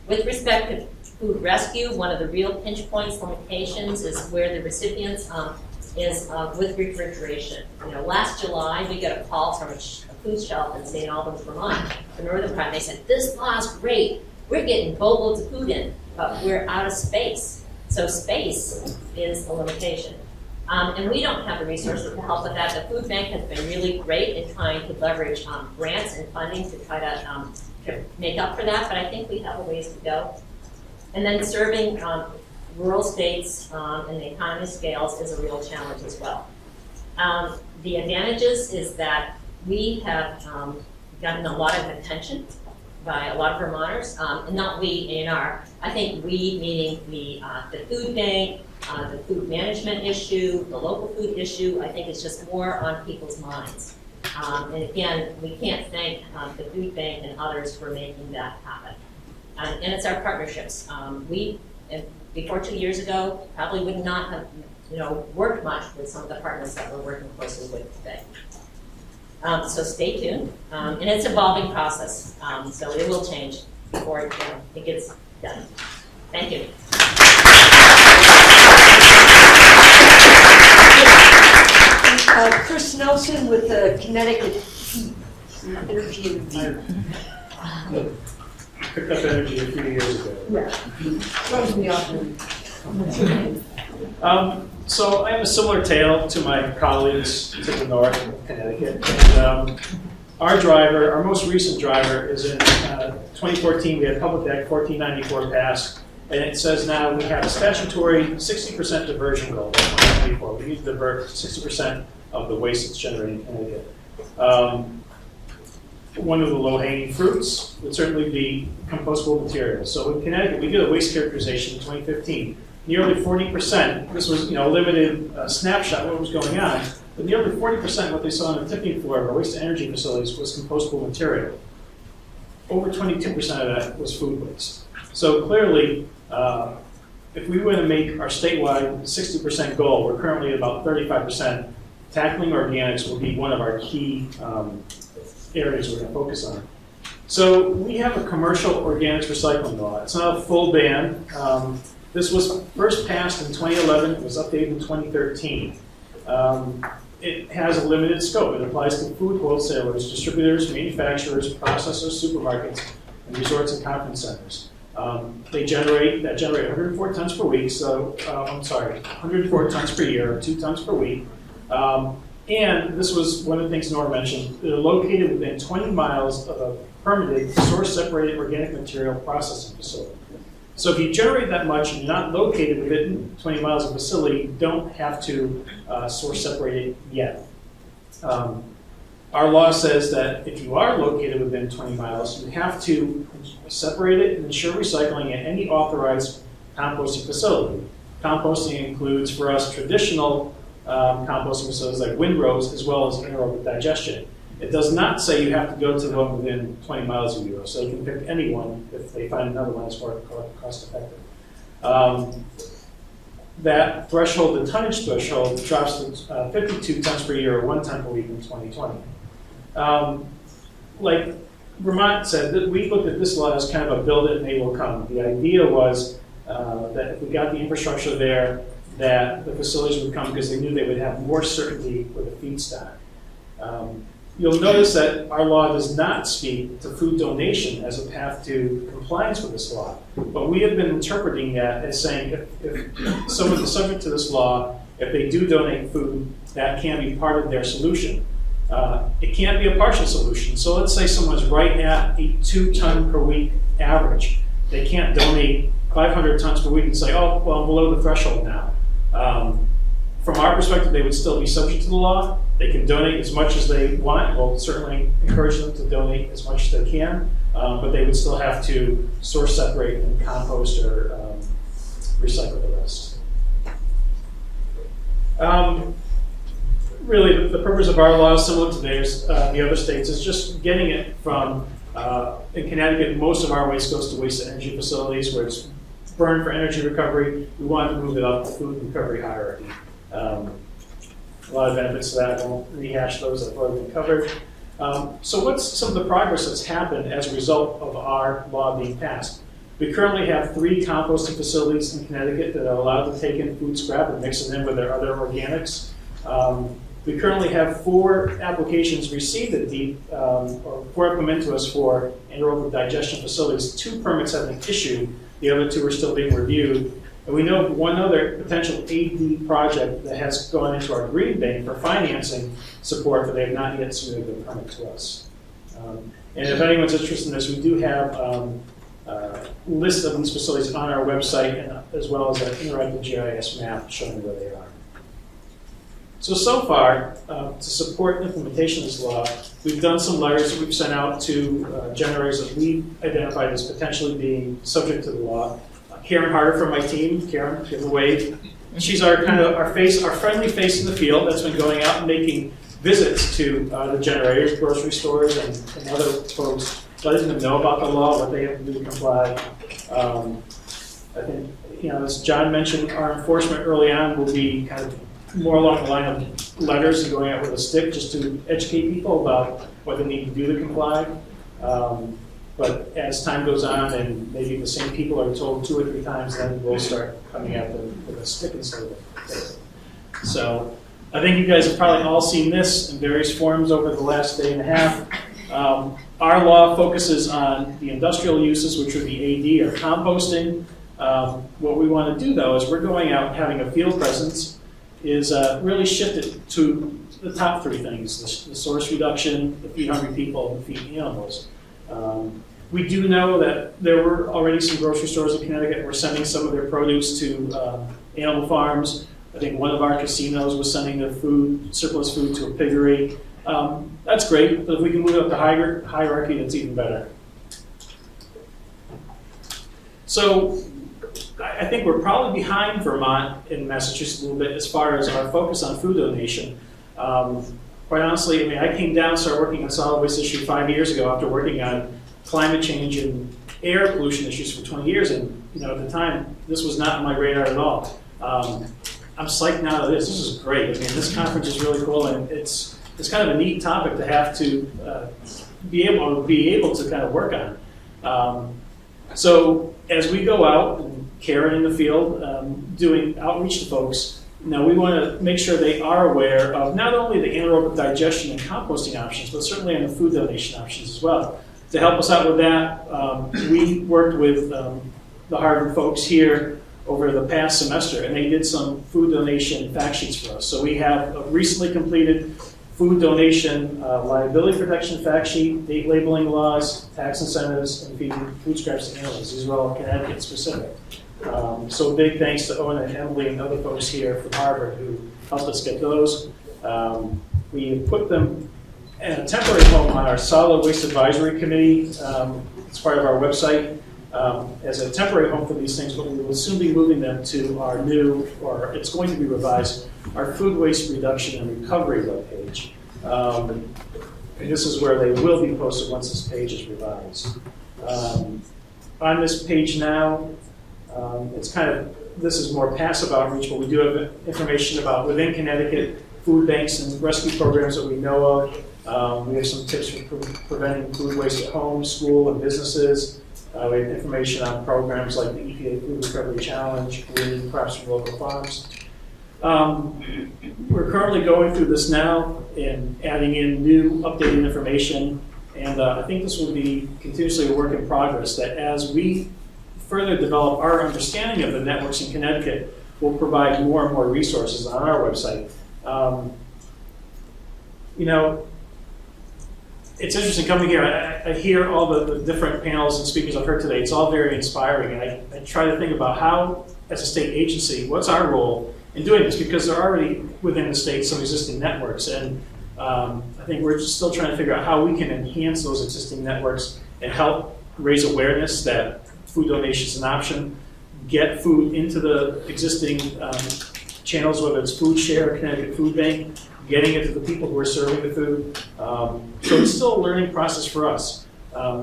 [SPEAKER 1] With respect to food rescue, one of the real pinch points, limitations, is where the recipients is with refrigeration. Last July, we got a call from a food shelf in St. Albans, Vermont, the northern part. They said, this law is great. We're getting boatloads of food in, but we're out of space. So space is a limitation. And we don't have the resources to help with that. The food bank has been really great in trying to leverage grants and funding to try to make up for that, but I think we have a ways to go. And then serving rural states and the economy scales is a real challenge as well. The advantages is that we have gotten a lot of attention by a lot of Vermonters, and not we, A&R. I think we, meaning the food bank, the food management issue, the local food issue, I think it's just more on people's minds. And again, we can't thank the food bank and others for making that happen. And it's our partnerships. We, before 2 years ago, probably would not have worked much with some of the partners that we're working closely with today. So stay tuned. And it's an evolving process, so it will change before it gets done. Thank you.
[SPEAKER 2] Chris Nelson with the Connecticut Energy and Environment.
[SPEAKER 4] Picked up energy a few years ago.
[SPEAKER 2] Yeah. Throws me off.
[SPEAKER 4] So I have a similar tale to my colleagues to the north in Connecticut. And, our most recent driver is in 2014. We had Public Act 1494 passed, and it says now we have a statutory 60% diversion goal by 2024. We need to divert 60% of the waste that's generated in Connecticut. One of the low-hanging fruits would certainly be compostable materials. So in Connecticut, we did a waste characterization in 2015. Nearly 40%, this was a limited snapshot of what was going on, but nearly 40% of what they saw on the tipping floor of our waste-to-energy facilities was compostable material. Over 22% of that was food waste. So clearly, if we were to make our statewide 60% goal, we're currently at about 35%, tackling organics will be one of our key areas we're going to focus on. So we have a commercial organics recycling law. It's not a full ban. This was first passed in 2011. It was updated in 2013. It has a limited scope. It applies to food wholesalers, distributors, manufacturers, processors, supermarkets, and resorts and conference centers. They generate 104 tons per week. So 104 tons per year, or 2 tons per week. And this was one of the things Nora mentioned. They're located within 20 miles of a permitted source-separated organic material processing facility. So if you generate that much and you're not located within 20 miles of a facility, you don't have to source-separate it yet. Our law says that if you are located within 20 miles, you have to separate it and ensure recycling at any authorized composting facility. Composting includes, for us, traditional composting facilities like windrows, as well as anaerobic digestion. It does not say you have to go to the one within 20 miles of you, so you can pick any one if they find another one that's more cost effective. That threshold, the tonnage threshold, drops to 52 tons per year or 1 ton per week in 2020. Like Vermont said, that we looked at this law as kind of a build it and they will come. The idea was that if we got the infrastructure there, that the facilities would come because they knew they would have more certainty with the feedstock. You'll notice that our law does not speak to food donation as a path to compliance with this law. But we have been interpreting that as saying if someone is subject to this law, if they do donate food, that can be part of their solution. It can't be a partial solution. So let's say someone's right at a 2 ton per week average. They can't donate 500 tons per week and say, oh, well, I'm below the threshold now. From our perspective, they would still be subject to the law. They can donate as much as they want. We'll certainly encourage them to donate as much as they can, but they would still have to source separate and compost or recycle the rest. Really, the purpose of our law is similar to theirs, the other states, is just getting it from, in Connecticut, most of our waste goes to waste-to-energy facilities where it's burned for energy recovery. We wanted to move it up the food recovery hierarchy. A lot of benefits to that. I won't rehash those that have already been covered. So what's some of the progress that's happened as a result of our law being passed? We currently have 3 composting facilities in Connecticut that are allowed to take in food scrap and mix it in with their other organics. We currently have 4 applications received at DEEP, or 4 have come into us for anaerobic digestion facilities. 2 permits have been issued. The other 2 are still being reviewed. And we know of one other potential AD project that has gone into our green bank for financing support, but they have not yet submitted the permit to us. And if anyone's interested in this, we do have a list of these facilities on our website, and as well as an interactive GIS map showing where they are. So far, to support implementation of this law, we've done some letters that we've sent out to generators that we identified as potentially being subject to the law. Karen Harder from my team. Karen, give a wave. She's our friendly face in the field that's been going out and making visits to the generators, grocery stores, and other folks, letting them know about the law, what they have to do to comply. I think, as John mentioned, our enforcement early on will be kind of more along the line of letters and going out with a stick just to educate people about what they need to do to comply. But as time goes on and maybe the same people are told 2 or 3 times, then we'll start coming at them with a stick instead of a stick. So I think you guys have probably all seen this in various forms over the last day and a half. Our law focuses on the industrial uses, which would be AD or composting. What we want to do, though, is we're going out and having a field presence, is really shift it to the top 3 things: the source reduction, the feed hungry people, and the feed animals. We do know that there were already some grocery stores in Connecticut were sending some of their produce to animal farms. I think one of our casinos was sending their food, surplus food, to a piggery. That's great, but if we can move up the hierarchy, that's even better. So I think we're probably behind Vermont and Massachusetts a little bit as far as our focus on food donation. Quite honestly, I mean, I came down and started working on solid waste issue 5 years ago after working on climate change and air pollution issues for 20 years, and at the time, this was not on my radar at all. I'm psyched now that this is great. I mean, this conference is really cool, and it's kind of a neat topic to have to be able to kind of work on. So as we go out and care in the field, doing outreach to folks, we want to make sure they are aware of not only the anaerobic digestion and composting options, but certainly on the food donation options as well. To help us out with that, we worked with the Harvard folks here over the past semester, and they did some food donation fact sheets for us. So we have a recently completed food donation liability protection fact sheet, date labeling laws, tax incentives, and feeding food scraps to animals. These are all Connecticut specific. So big thanks to Owen and Emily and other folks here from Harvard who helped us get those. We put them in a temporary home on our Solid Waste Advisory Committee. It's part of our website as a temporary home for these things, but we will soon be moving them to our new, or it's going to be revised, our food waste reduction and recovery webpage. And this is where they will be posted once this page is revised. On this page now, it's kind of, this is more passive outreach, but we do have information about within Connecticut food banks and rescue programs that we know of. We have some tips for preventing food waste at home, school, and businesses. We have information on programs like the EPA Food Recovery Challenge, green crops from local farms. We're currently going through this now and adding in new, updated information, and I think this will be continuously a work in progress, that as we further develop our understanding of the networks in Connecticut, we'll provide more and more resources on our website. It's interesting coming here. I hear all the different panels and speakers I've heard today. It's all very inspiring, and I try to think about how, as a state agency, what's our role in doing this, because there are already within the state some existing networks, and I think we're just still trying to figure out how we can enhance those existing networks and help raise awareness that food donation is an option, get food into the existing channels, whether it's Food Share or Connecticut Food Bank, getting it to the people who are serving the food. So it's still a learning process for us.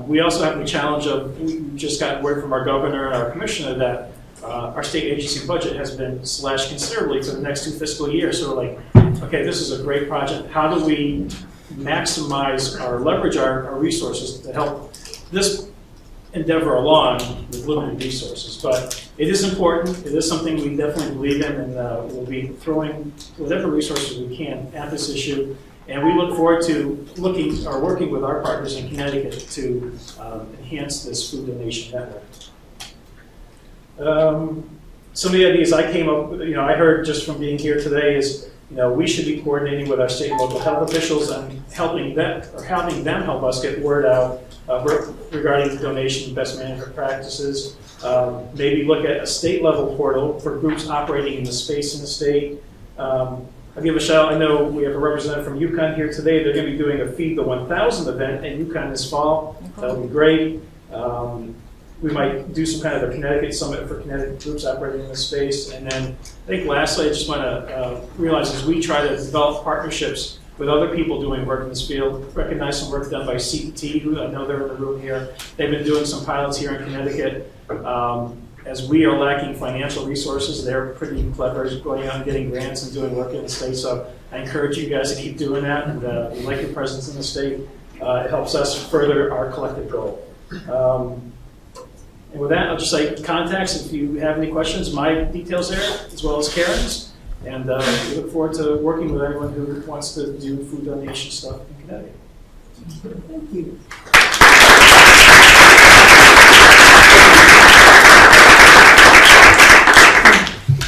[SPEAKER 4] We also have the challenge of, we just got word from our governor and our commissioner that our state agency budget has been slashed considerably for the next 2 fiscal years. So we're like, okay, this is a great project. How do we maximize or leverage our resources to help this endeavor along with limited resources? But it is important. It is something we definitely believe in, and we'll be throwing whatever resources we can at this issue. And we look forward to working with our partners in Connecticut to enhance this food donation network. Some of the ideas I came up with, I heard just from being here today is, we should be coordinating with our state and local health officials and having them help us get word out regarding donation best management practices. Maybe look at a state level portal for groups operating in the space in the state. I'll give a shout out. I know we have a representative from UConn here today. They're going to be doing a Feed the 1000 event at UConn this fall. That'll be great. We might do some kind of a Connecticut summit for Connecticut groups operating in the space. And then I think lastly, I just want to realize as we try to develop partnerships with other people doing work in this field, recognize some work done by CET, who I know they're in the room here. They've been doing some pilots here in Connecticut. as we are lacking financial resources, they're pretty clever at going out and getting grants and doing work in the state. So I encourage you guys to keep doing that, and we like your presence in the state. It helps us further our collective goal. And with that, I'll just say contacts if you have any questions. My details there, as well as Karen's. And we look forward to working with everyone who wants to do food donation stuff in Connecticut.
[SPEAKER 2] Thank you.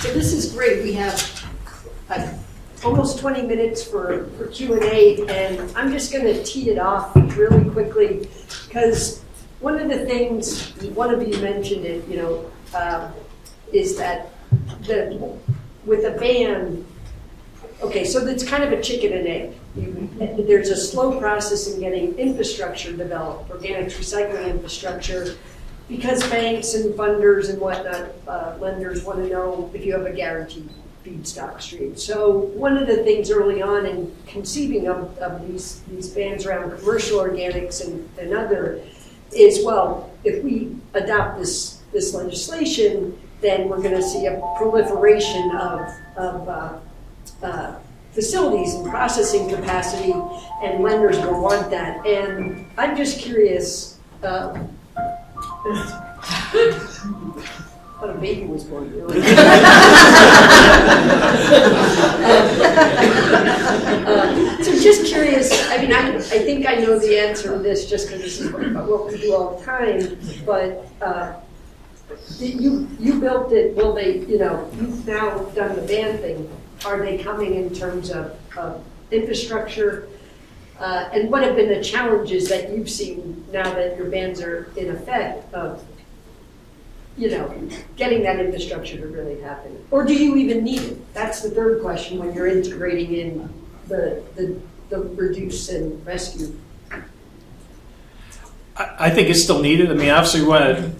[SPEAKER 2] So this is great. We have almost 20 minutes for Q&A, and I'm just going to tee it off really quickly, because one of the things, one of you mentioned it, is that with a ban, okay, so it's kind of a chicken and egg. There's a slow process in getting infrastructure developed, organics recycling infrastructure, because banks and funders and whatnot, lenders want to know if you have a guaranteed feedstock stream. So one of the things early on in conceiving of these bans around commercial organics and other is, well, if we adopt this legislation, then we're going to see a proliferation of facilities and processing capacity, and lenders will want that. And I'm just curious, what a baby was born, really. So just curious, I mean, I think I know the answer to this just because this is what we do all the time, but you built it, will they, you've now done the ban thing. Are they coming in terms of infrastructure? And what have been the challenges that you've seen now that your bans are in effect of, getting that infrastructure to really happen? Or do you even need it? That's the third question when you're integrating in the reduce and rescue.
[SPEAKER 4] I think it's still needed. I mean, obviously we want to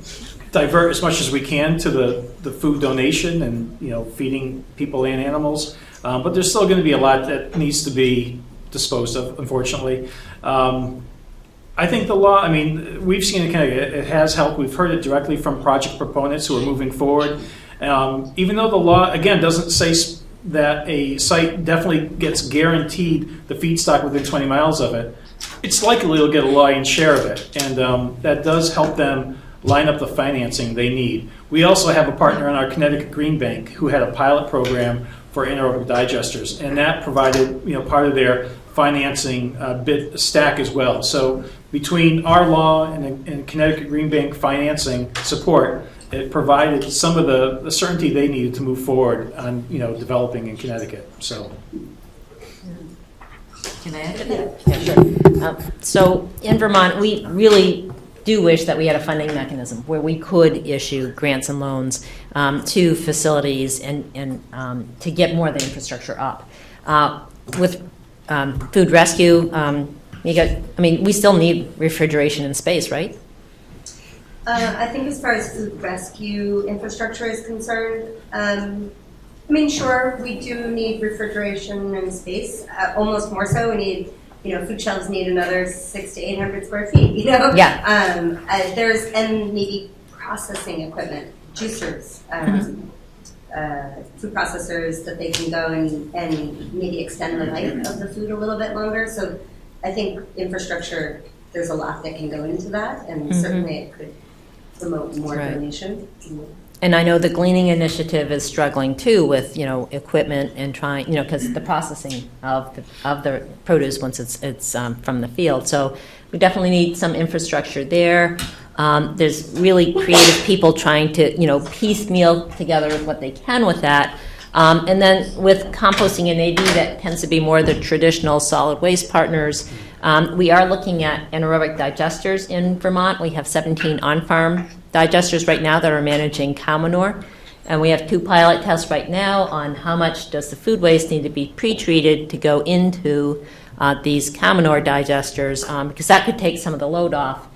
[SPEAKER 4] divert as much as we can to the food donation and feeding people and animals, but there's still going to be a lot that needs to be disposed of, unfortunately. I think the law, I mean, we've seen it it has helped. We've heard it directly from project proponents who are moving forward. Even though the law, again, doesn't say that a site definitely gets guaranteed the feedstock within 20 miles of it, it's likely it'll get a lion's share of it. And that does help them line up the financing they need. We also have a partner in our Connecticut Green Bank who had a pilot program for anaerobic digesters, and that provided part of their financing bid stack as well. So between our law and Connecticut Green Bank financing support, it provided some of the certainty they needed to move forward on developing in Connecticut. So.
[SPEAKER 5] Can I add to that? Yeah, sure. So in Vermont, we really do wish that we had a funding mechanism where we could issue grants and loans to facilities and to get more of the infrastructure up. With food rescue, we still need refrigeration in space, right?
[SPEAKER 6] I think as far as food rescue infrastructure is concerned, sure, we do need refrigeration in space, almost more so. We need, food shelves need another 600 to 800 square feet,
[SPEAKER 5] Yeah.
[SPEAKER 6] And maybe processing equipment, juicers, food processors that they can go and maybe extend the life of the food a little bit longer. So I think infrastructure, there's a lot that can go into that, and certainly it could promote more donation.
[SPEAKER 5] And I know the Gleaning Initiative is struggling too with equipment and trying because the processing of the produce once it's from the field. So we definitely need some infrastructure there. There's really creative people trying to piecemeal together what they can with that. And then with composting and AD, that tends to be more the traditional solid waste partners. We are looking at anaerobic digesters in Vermont. We have 17 on-farm digesters right now that are managing cow manure. And we have 2 pilot tests right now on how much does the food waste need to be pre-treated to go into these cow manure digesters, because that could take some of the load off.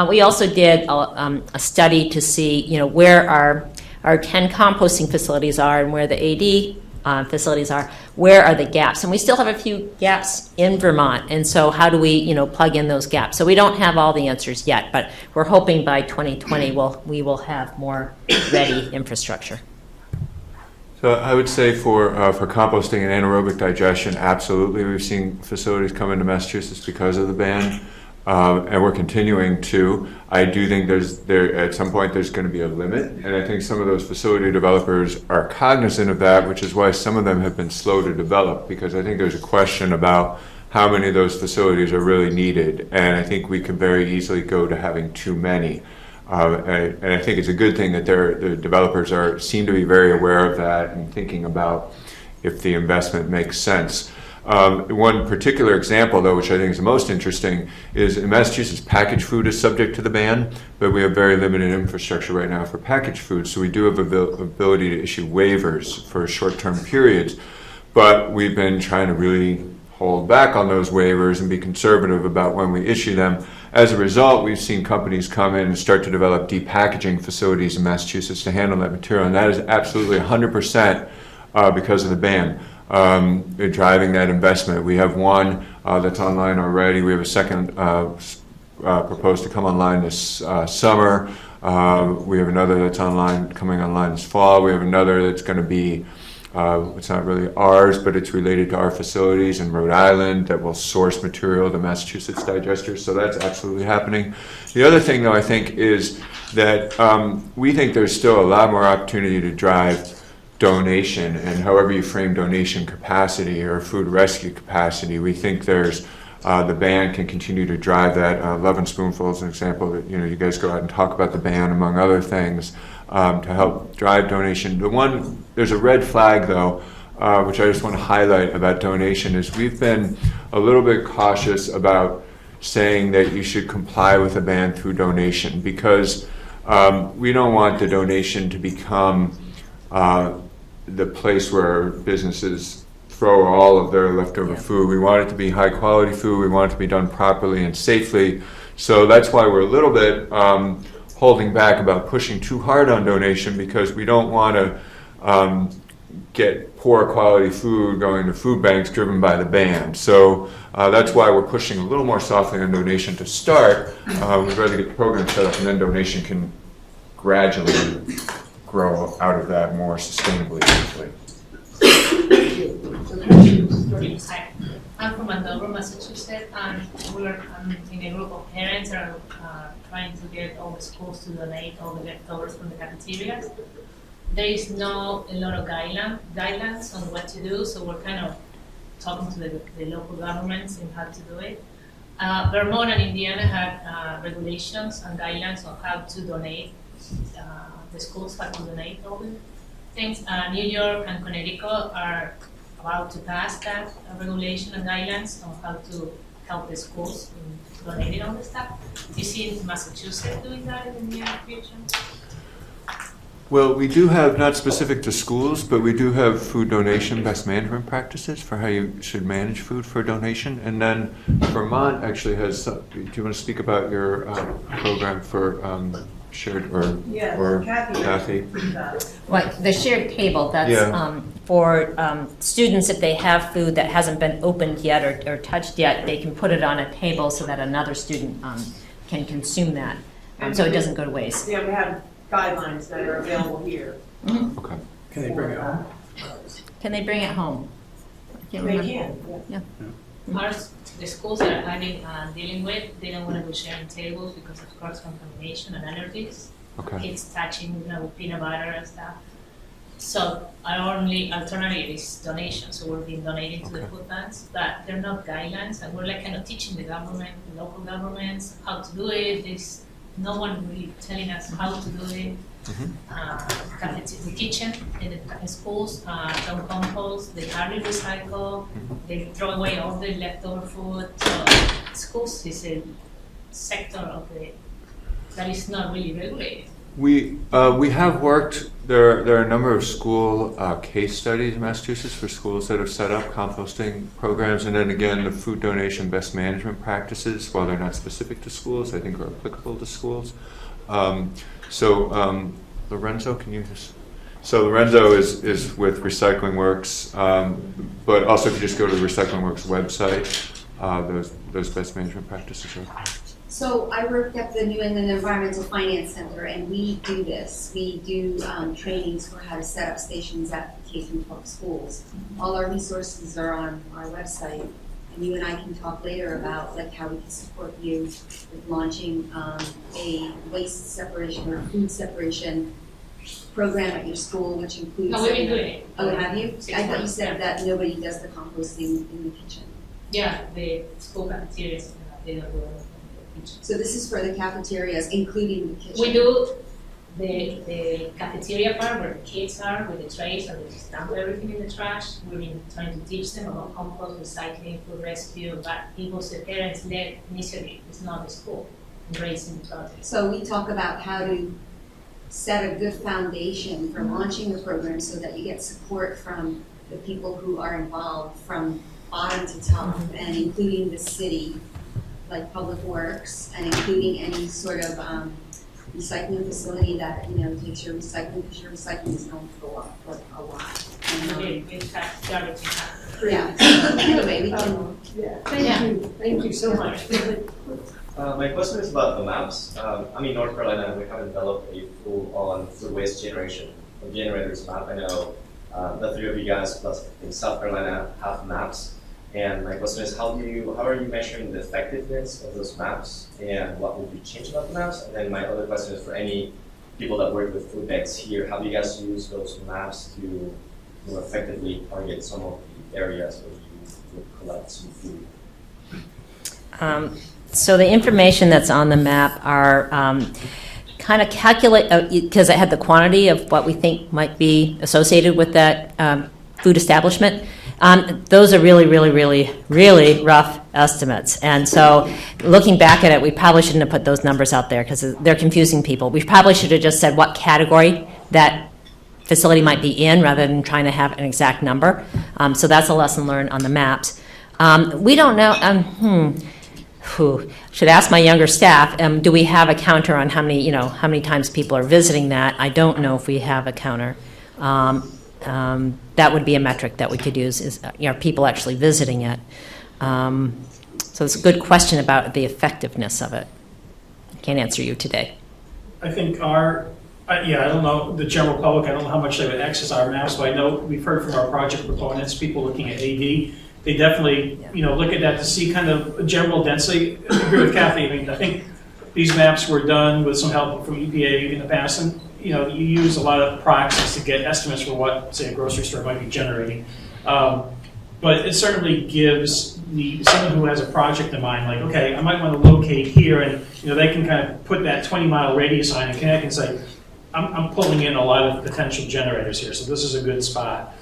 [SPEAKER 5] We also did a study to see where our 10 composting facilities are and where the AD facilities are, where are the gaps? And we still have a few gaps in Vermont, and so how do we, plug in those gaps? So we don't have all the answers yet, but we're hoping by 2020 we will have more ready infrastructure.
[SPEAKER 3] So I would say for composting and anaerobic digestion, absolutely. We've seen facilities come into Massachusetts because of the ban, and we're continuing to. I do think at some point there's going to be a limit, and I think some of those facility developers are cognizant of that, which is why some of them have been slow to develop, because I think there's a question about how many of those facilities are really needed, and I think we could very easily go to having too many. And I think it's a good thing that the developers seem to be very aware of that and thinking about if the investment makes sense. One particular example, though, which I think is the most interesting, is in Massachusetts, packaged food is subject to the ban, but we have very limited infrastructure right now for packaged food, so we do have ability to issue waivers for short-term periods, but we've been trying to really hold back on those waivers and be conservative about when we issue them. As a result, we've seen companies come in and start to develop depackaging facilities in Massachusetts to handle that material, and that is absolutely 100% because of the ban. Driving that investment. We have one that's online already. We have a second proposed to come online this summer. We have another that's coming online this fall. We have another that's going to be it's not really ours, but it's related to our facilities in Rhode Island that will source material to Massachusetts digesters, so that's absolutely happening. The other thing, though, I think is that we think there's still a lot more opportunity to drive donation, and however you frame donation capacity or food rescue capacity, we think there's the ban can continue to drive that. Love and Spoonful is an example that you guys go out and talk about the ban, among other things, to help drive donation. There's a red flag, though, which I just want to highlight about donation, is we've been a little bit cautious about saying that you should comply with a ban through donation, because we don't want the donation to become the place where businesses throw all of their leftover food. We want it to be high quality food. We want it to be done properly and safely. So that's why we're a little bit holding back about pushing too hard on donation, because we don't want to get poor quality food going to food banks driven by the ban. So that's why we're pushing a little more softly on donation to start. We'd rather get the program set up, and then donation can gradually grow out of that more sustainably.
[SPEAKER 7] Hi, I'm from Andover, Massachusetts, and we're in a group of parents that are trying to get all the schools to donate all the leftovers from the cafeterias. There is not a lot of guidelines on what to do, so we're kind of talking to the local governments in how to do it. Vermont and Indiana have regulations and guidelines on how to donate. The schools have to donate all the things. New York and Connecticut are about to pass that regulation and guidelines on how to help the schools in donating all the stuff. Do you see Massachusetts doing that in the near future?
[SPEAKER 3] Well, we do have, not specific to schools, but we do have food donation best management practices for how you should manage food for donation. And then Vermont actually has, do you want to speak about your program for shared, or Kathy?
[SPEAKER 5] Well, the shared table, that's for students, if they have food that hasn't been opened yet or touched yet, they can put it on a table so that another student can consume that, so it doesn't go to waste.
[SPEAKER 8] Yeah, we have guidelines that are available here.
[SPEAKER 5] Mm-hmm.
[SPEAKER 3] Okay.
[SPEAKER 4] Can they bring it home?
[SPEAKER 5] Can they bring it home? I can't
[SPEAKER 8] They
[SPEAKER 5] remember.
[SPEAKER 8] can,
[SPEAKER 7] The schools that I'm dealing with, they don't want to do sharing tables because of cross-contamination and allergies.
[SPEAKER 3] Okay.
[SPEAKER 7] Kids touching, with peanut butter and stuff. So our only alternative is donation. So we've been donating to the food banks, but they're not guidelines, and we're like kind of teaching the government, the local governments, how to do it. There's no one really telling us how to do it. The kitchen in the schools don't compost, they hardly recycle, they throw away all the leftover food. So schools is a sector of that is not really regulated.
[SPEAKER 3] We have worked, there are a number of school case studies in Massachusetts for schools that have set up composting programs, and then again the food donation best management practices, while they're not specific to schools, I think are applicable to schools. Lorenzo, can you just So Lorenzo is with Recycling Works, but also if you just go to the Recycling Works website, those best management practices are.
[SPEAKER 9] So I work at the New England Environmental Finance Center, and we do this. We do trainings for how to set up stations at K-12 schools. All our resources are on our website, and you and I can talk later about like how we can support you with launching a waste separation or food separation program at your school, which includes.
[SPEAKER 7] No, we've been doing it.
[SPEAKER 9] Oh, have you?
[SPEAKER 7] 6
[SPEAKER 9] I thought you
[SPEAKER 7] months,
[SPEAKER 9] said
[SPEAKER 7] yeah.
[SPEAKER 9] that nobody does the composting in the kitchen.
[SPEAKER 7] Yeah, the school cafeterias, they don't do it in the kitchen.
[SPEAKER 9] So this is for the cafeterias, including the kitchen.
[SPEAKER 7] We do the cafeteria part where the kids are with the trays and they just dump everything in the trash. We've been trying to teach them about compost, recycling, food rescue, but people's parents-led initiative. It's not the school embracing the project.
[SPEAKER 9] So we talk about how to set a good foundation for launching the program so that you get support from the people who are involved from bottom to top, and including the city, like Public Works, and including any sort of recycling facility that, takes your recycling, because your recycling is going to go up for a lot. And,
[SPEAKER 7] We have garbage in that.
[SPEAKER 9] yeah, so anyway, we can,
[SPEAKER 2] Thank you so much.
[SPEAKER 10] My question is about the maps. I'm in North Carolina, and we haven't developed a full-on food waste generators map. I know the three of you guys, plus in South Carolina, have maps. And my question is, how are you measuring the effectiveness of those maps, and what will be changed about the maps? And then my other question is for any people that work with food banks here, how do you guys use those maps to more effectively target some of the areas where you would collect some food?
[SPEAKER 5] So the information that's on the map are kind of calculate, because I had the quantity of what we think might be associated with that food establishment. Those are really, really, really, really rough estimates. And so looking back at it, we probably shouldn't have put those numbers out there because they're confusing people. We probably should have just said what category that facility might be in rather than trying to have an exact number. So that's a lesson learned on the maps. We don't know, should ask my younger staff, do we have a counter on how many times people are visiting that? I don't know if we have a counter. That would be a metric that we could use is, people actually visiting it. So it's a good question about the effectiveness of it. I can't answer you today.
[SPEAKER 4] I think I don't know, the general public, I don't know how much they would access our maps, but I know we've heard from our project proponents, people looking at AD, they definitely, look at that to see kind of a general density. I agree with Kathy. I mean, I think these maps were done with some help from EPA in the past, and you use a lot of proxies to get estimates for what, say, a grocery store might be generating. But it certainly gives someone who has a project in mind, like, okay, I might want to locate here, and they can kind of put that 20-mile radius on and connect and say, I'm pulling in a lot of potential generators here, so this is a good spot.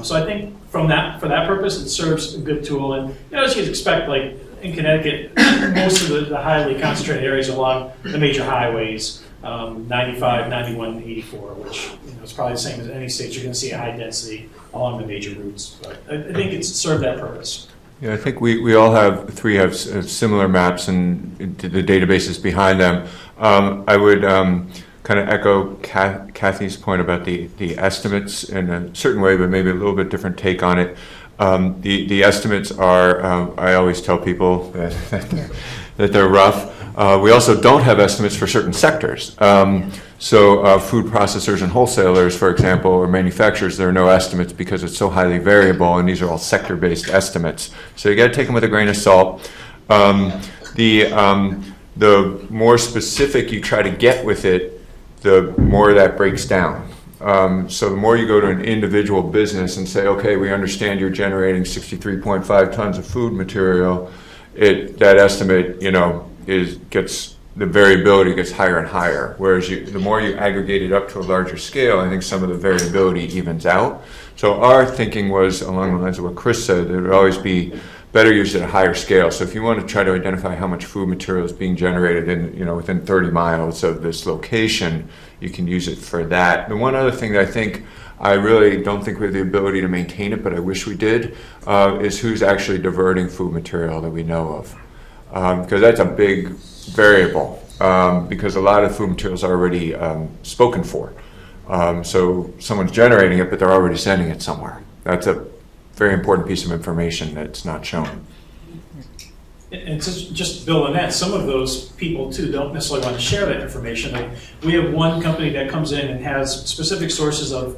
[SPEAKER 4] So I think for that purpose, it serves a good tool. And as you'd expect, like in Connecticut, most of the highly concentrated areas along the major highways, 95, 91, 84, which is probably the same as any state. You're going to see a high density along the major routes. But I think it's served that purpose.
[SPEAKER 3] Yeah, I think we all have similar maps and the databases behind them. I would kind of echo Kathy's point about the estimates in a certain way, but maybe a little bit different take on it. The estimates are, I always tell people that they're rough. We also don't have estimates for certain sectors. So food processors and wholesalers, for example, or manufacturers, there are no estimates because it's so highly variable, and these are all sector-based estimates. So you got to take them with a grain of salt. The more specific you try to get with it, the more that breaks down. So the more you go to an individual business and say, okay, we understand you're generating 63.5 tons of food material, that estimate, the variability gets higher and higher. Whereas the more you aggregate it up to a larger scale, I think some of the variability evens out. So our thinking was along the lines of what Chris said, it would always be better used at a higher scale. So if you want to try to identify how much food material is being generated within 30 miles of this location, you can use it for that. The one other thing that I really don't think we have the ability to maintain it, but I wish we did, is who's actually diverting food material that we know of. Because that's a big variable, because a lot of food materials are already spoken for. So someone's generating it, but they're already sending it somewhere. That's a very important piece of information that's not shown.
[SPEAKER 4] And just to build on that, some of those people too don't necessarily want to share that information. Like, we have one company that comes in and has specific sources of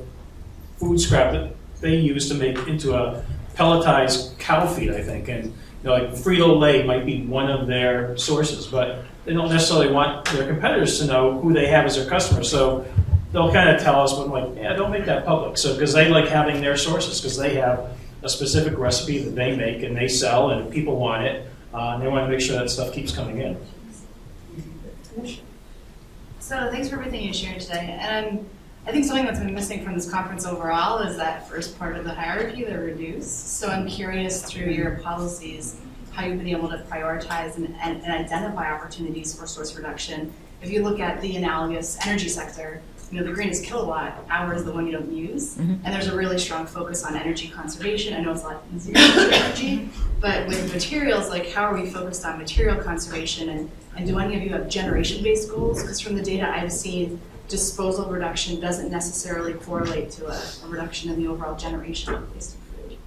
[SPEAKER 4] food scrap that they use to make into a pelletized cow feed, I think. And like Frito-Lay might be one of their sources, but they don't necessarily want their competitors to know who they have as their customers. So they'll kind of tell us, but I'm like, yeah, don't make that public. So because they like having their sources, because they have a specific recipe that they make and they sell, and people want it. And they want to make sure that stuff keeps coming in.
[SPEAKER 11] So thanks for everything you shared today. And I think something that's been missing from this conference overall is that first part of the hierarchy, the reduce. So I'm curious through your policies, how you've been able to prioritize and identify opportunities for source reduction. If you look at the analogous energy sector, the greenest kilowatt hour is the one you don't use. And there's a really strong focus on energy conservation. I know it's a lot easier to use energy, but with materials, like how are we focused on material conservation, and do any of you have generation-based goals? Because from the data I've seen, disposal reduction doesn't necessarily correlate to a reduction in the overall generation of waste of food.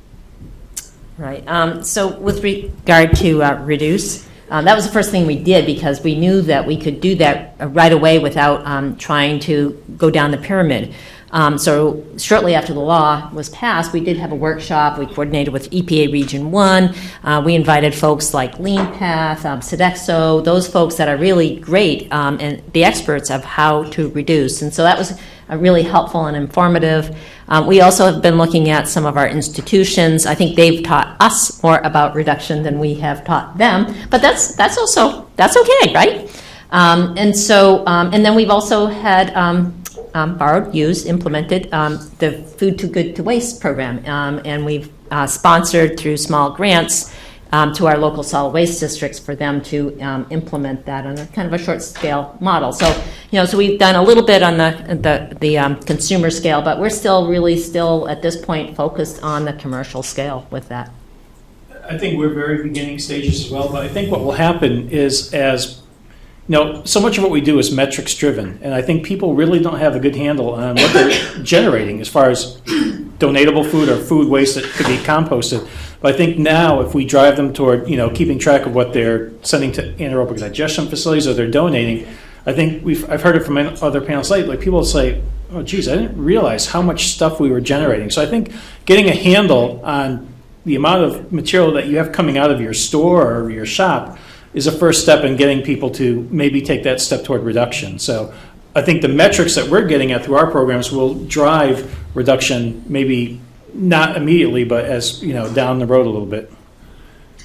[SPEAKER 5] Right. So with regard to reduce, that was the first thing we did because we knew that we could do that right away without trying to go down the pyramid. So shortly after the law was passed, we did have a workshop. We coordinated with EPA Region 1. We invited folks like LeanPath, Sodexo, those folks that are really great and the experts of how to reduce. And so that was really helpful and informative. We also have been looking at some of our institutions. I think they've taught us more about reduction than we have taught them, but that's okay, right? And then we've also had borrowed, used, implemented the Food Too Good to Waste program, and we've sponsored through small grants to our local solid waste districts for them to implement that on a kind of a short scale model. So, so we've done a little bit on the consumer scale, but we're still at this point focused on the commercial scale with that.
[SPEAKER 4] I think we're very beginning stages as well, but I think what will happen is so much of what we do is metrics driven, and I think people really don't have a good handle on what they're generating as far as donatable food or food waste that could be composted. But I think now if we drive them toward, keeping track of what they're sending to anaerobic digestion facilities or they're donating, I think I've heard it from other panels lately, like people say, oh geez, I didn't realize how much stuff we were generating. So I think getting a handle on the amount of material that you have coming out of your store or your shop is a first step in getting people to maybe take that step toward reduction. So I think the metrics that we're getting at through our programs will drive reduction, maybe not immediately, but as down the road a little bit.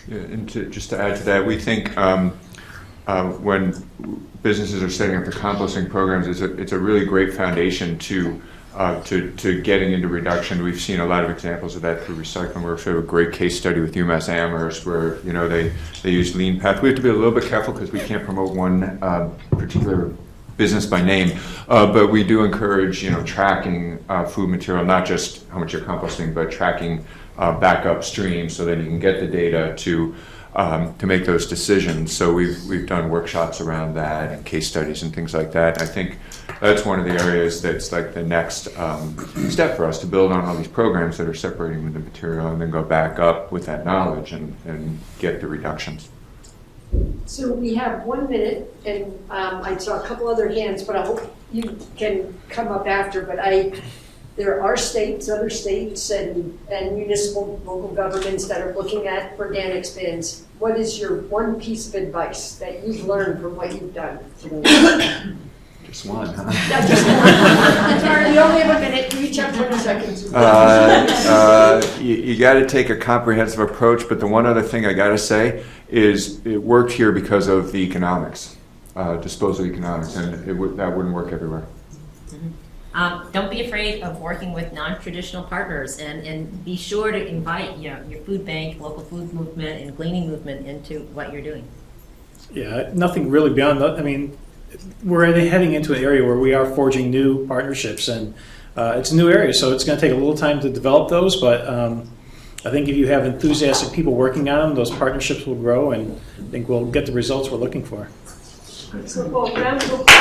[SPEAKER 3] Yeah, and just to add to that, we think when businesses are setting up their composting programs, it's a really great foundation to getting into reduction. We've seen a lot of examples of that through Recycling Works. We have a great case study with UMass Amherst where they use LeanPath. We have to be a little bit careful because we can't promote one particular business by name, but we do encourage tracking food material, not just how much you're composting, but tracking back upstream so that you can get the data to make those decisions. So we've done workshops around that and case studies and things like that. I think that's one of the areas that's like the next step for us to build on all these programs that are separating with the material and then go back up with that knowledge and get the reductions.
[SPEAKER 2] So we have 1 minute, and I saw a couple other hands, but I hope you can come up after. But there are other states and municipal, local governments that are looking at organics bins. What is your one piece of advice that you've learned from what you've done today?
[SPEAKER 3] Just one, huh?
[SPEAKER 2] Yeah, just one. Sorry, we only have a minute. Each have 20 seconds.
[SPEAKER 3] You got to take a comprehensive approach, but the one other thing I got to say is it worked here because of the economics, disposal economics, and that wouldn't work everywhere.
[SPEAKER 5] Don't be afraid of working with non-traditional partners, and be sure to invite your food bank, local food movement, and gleaning movement into what you're doing.
[SPEAKER 4] Yeah, nothing really beyond that. I mean, we're heading into an area where we are forging new partnerships, and it's a new area, so it's going to take a little time to develop those, but I think if you have enthusiastic people working on them, those partnerships will grow, and I think we'll get the results we're looking for.
[SPEAKER 2] So, round of applause.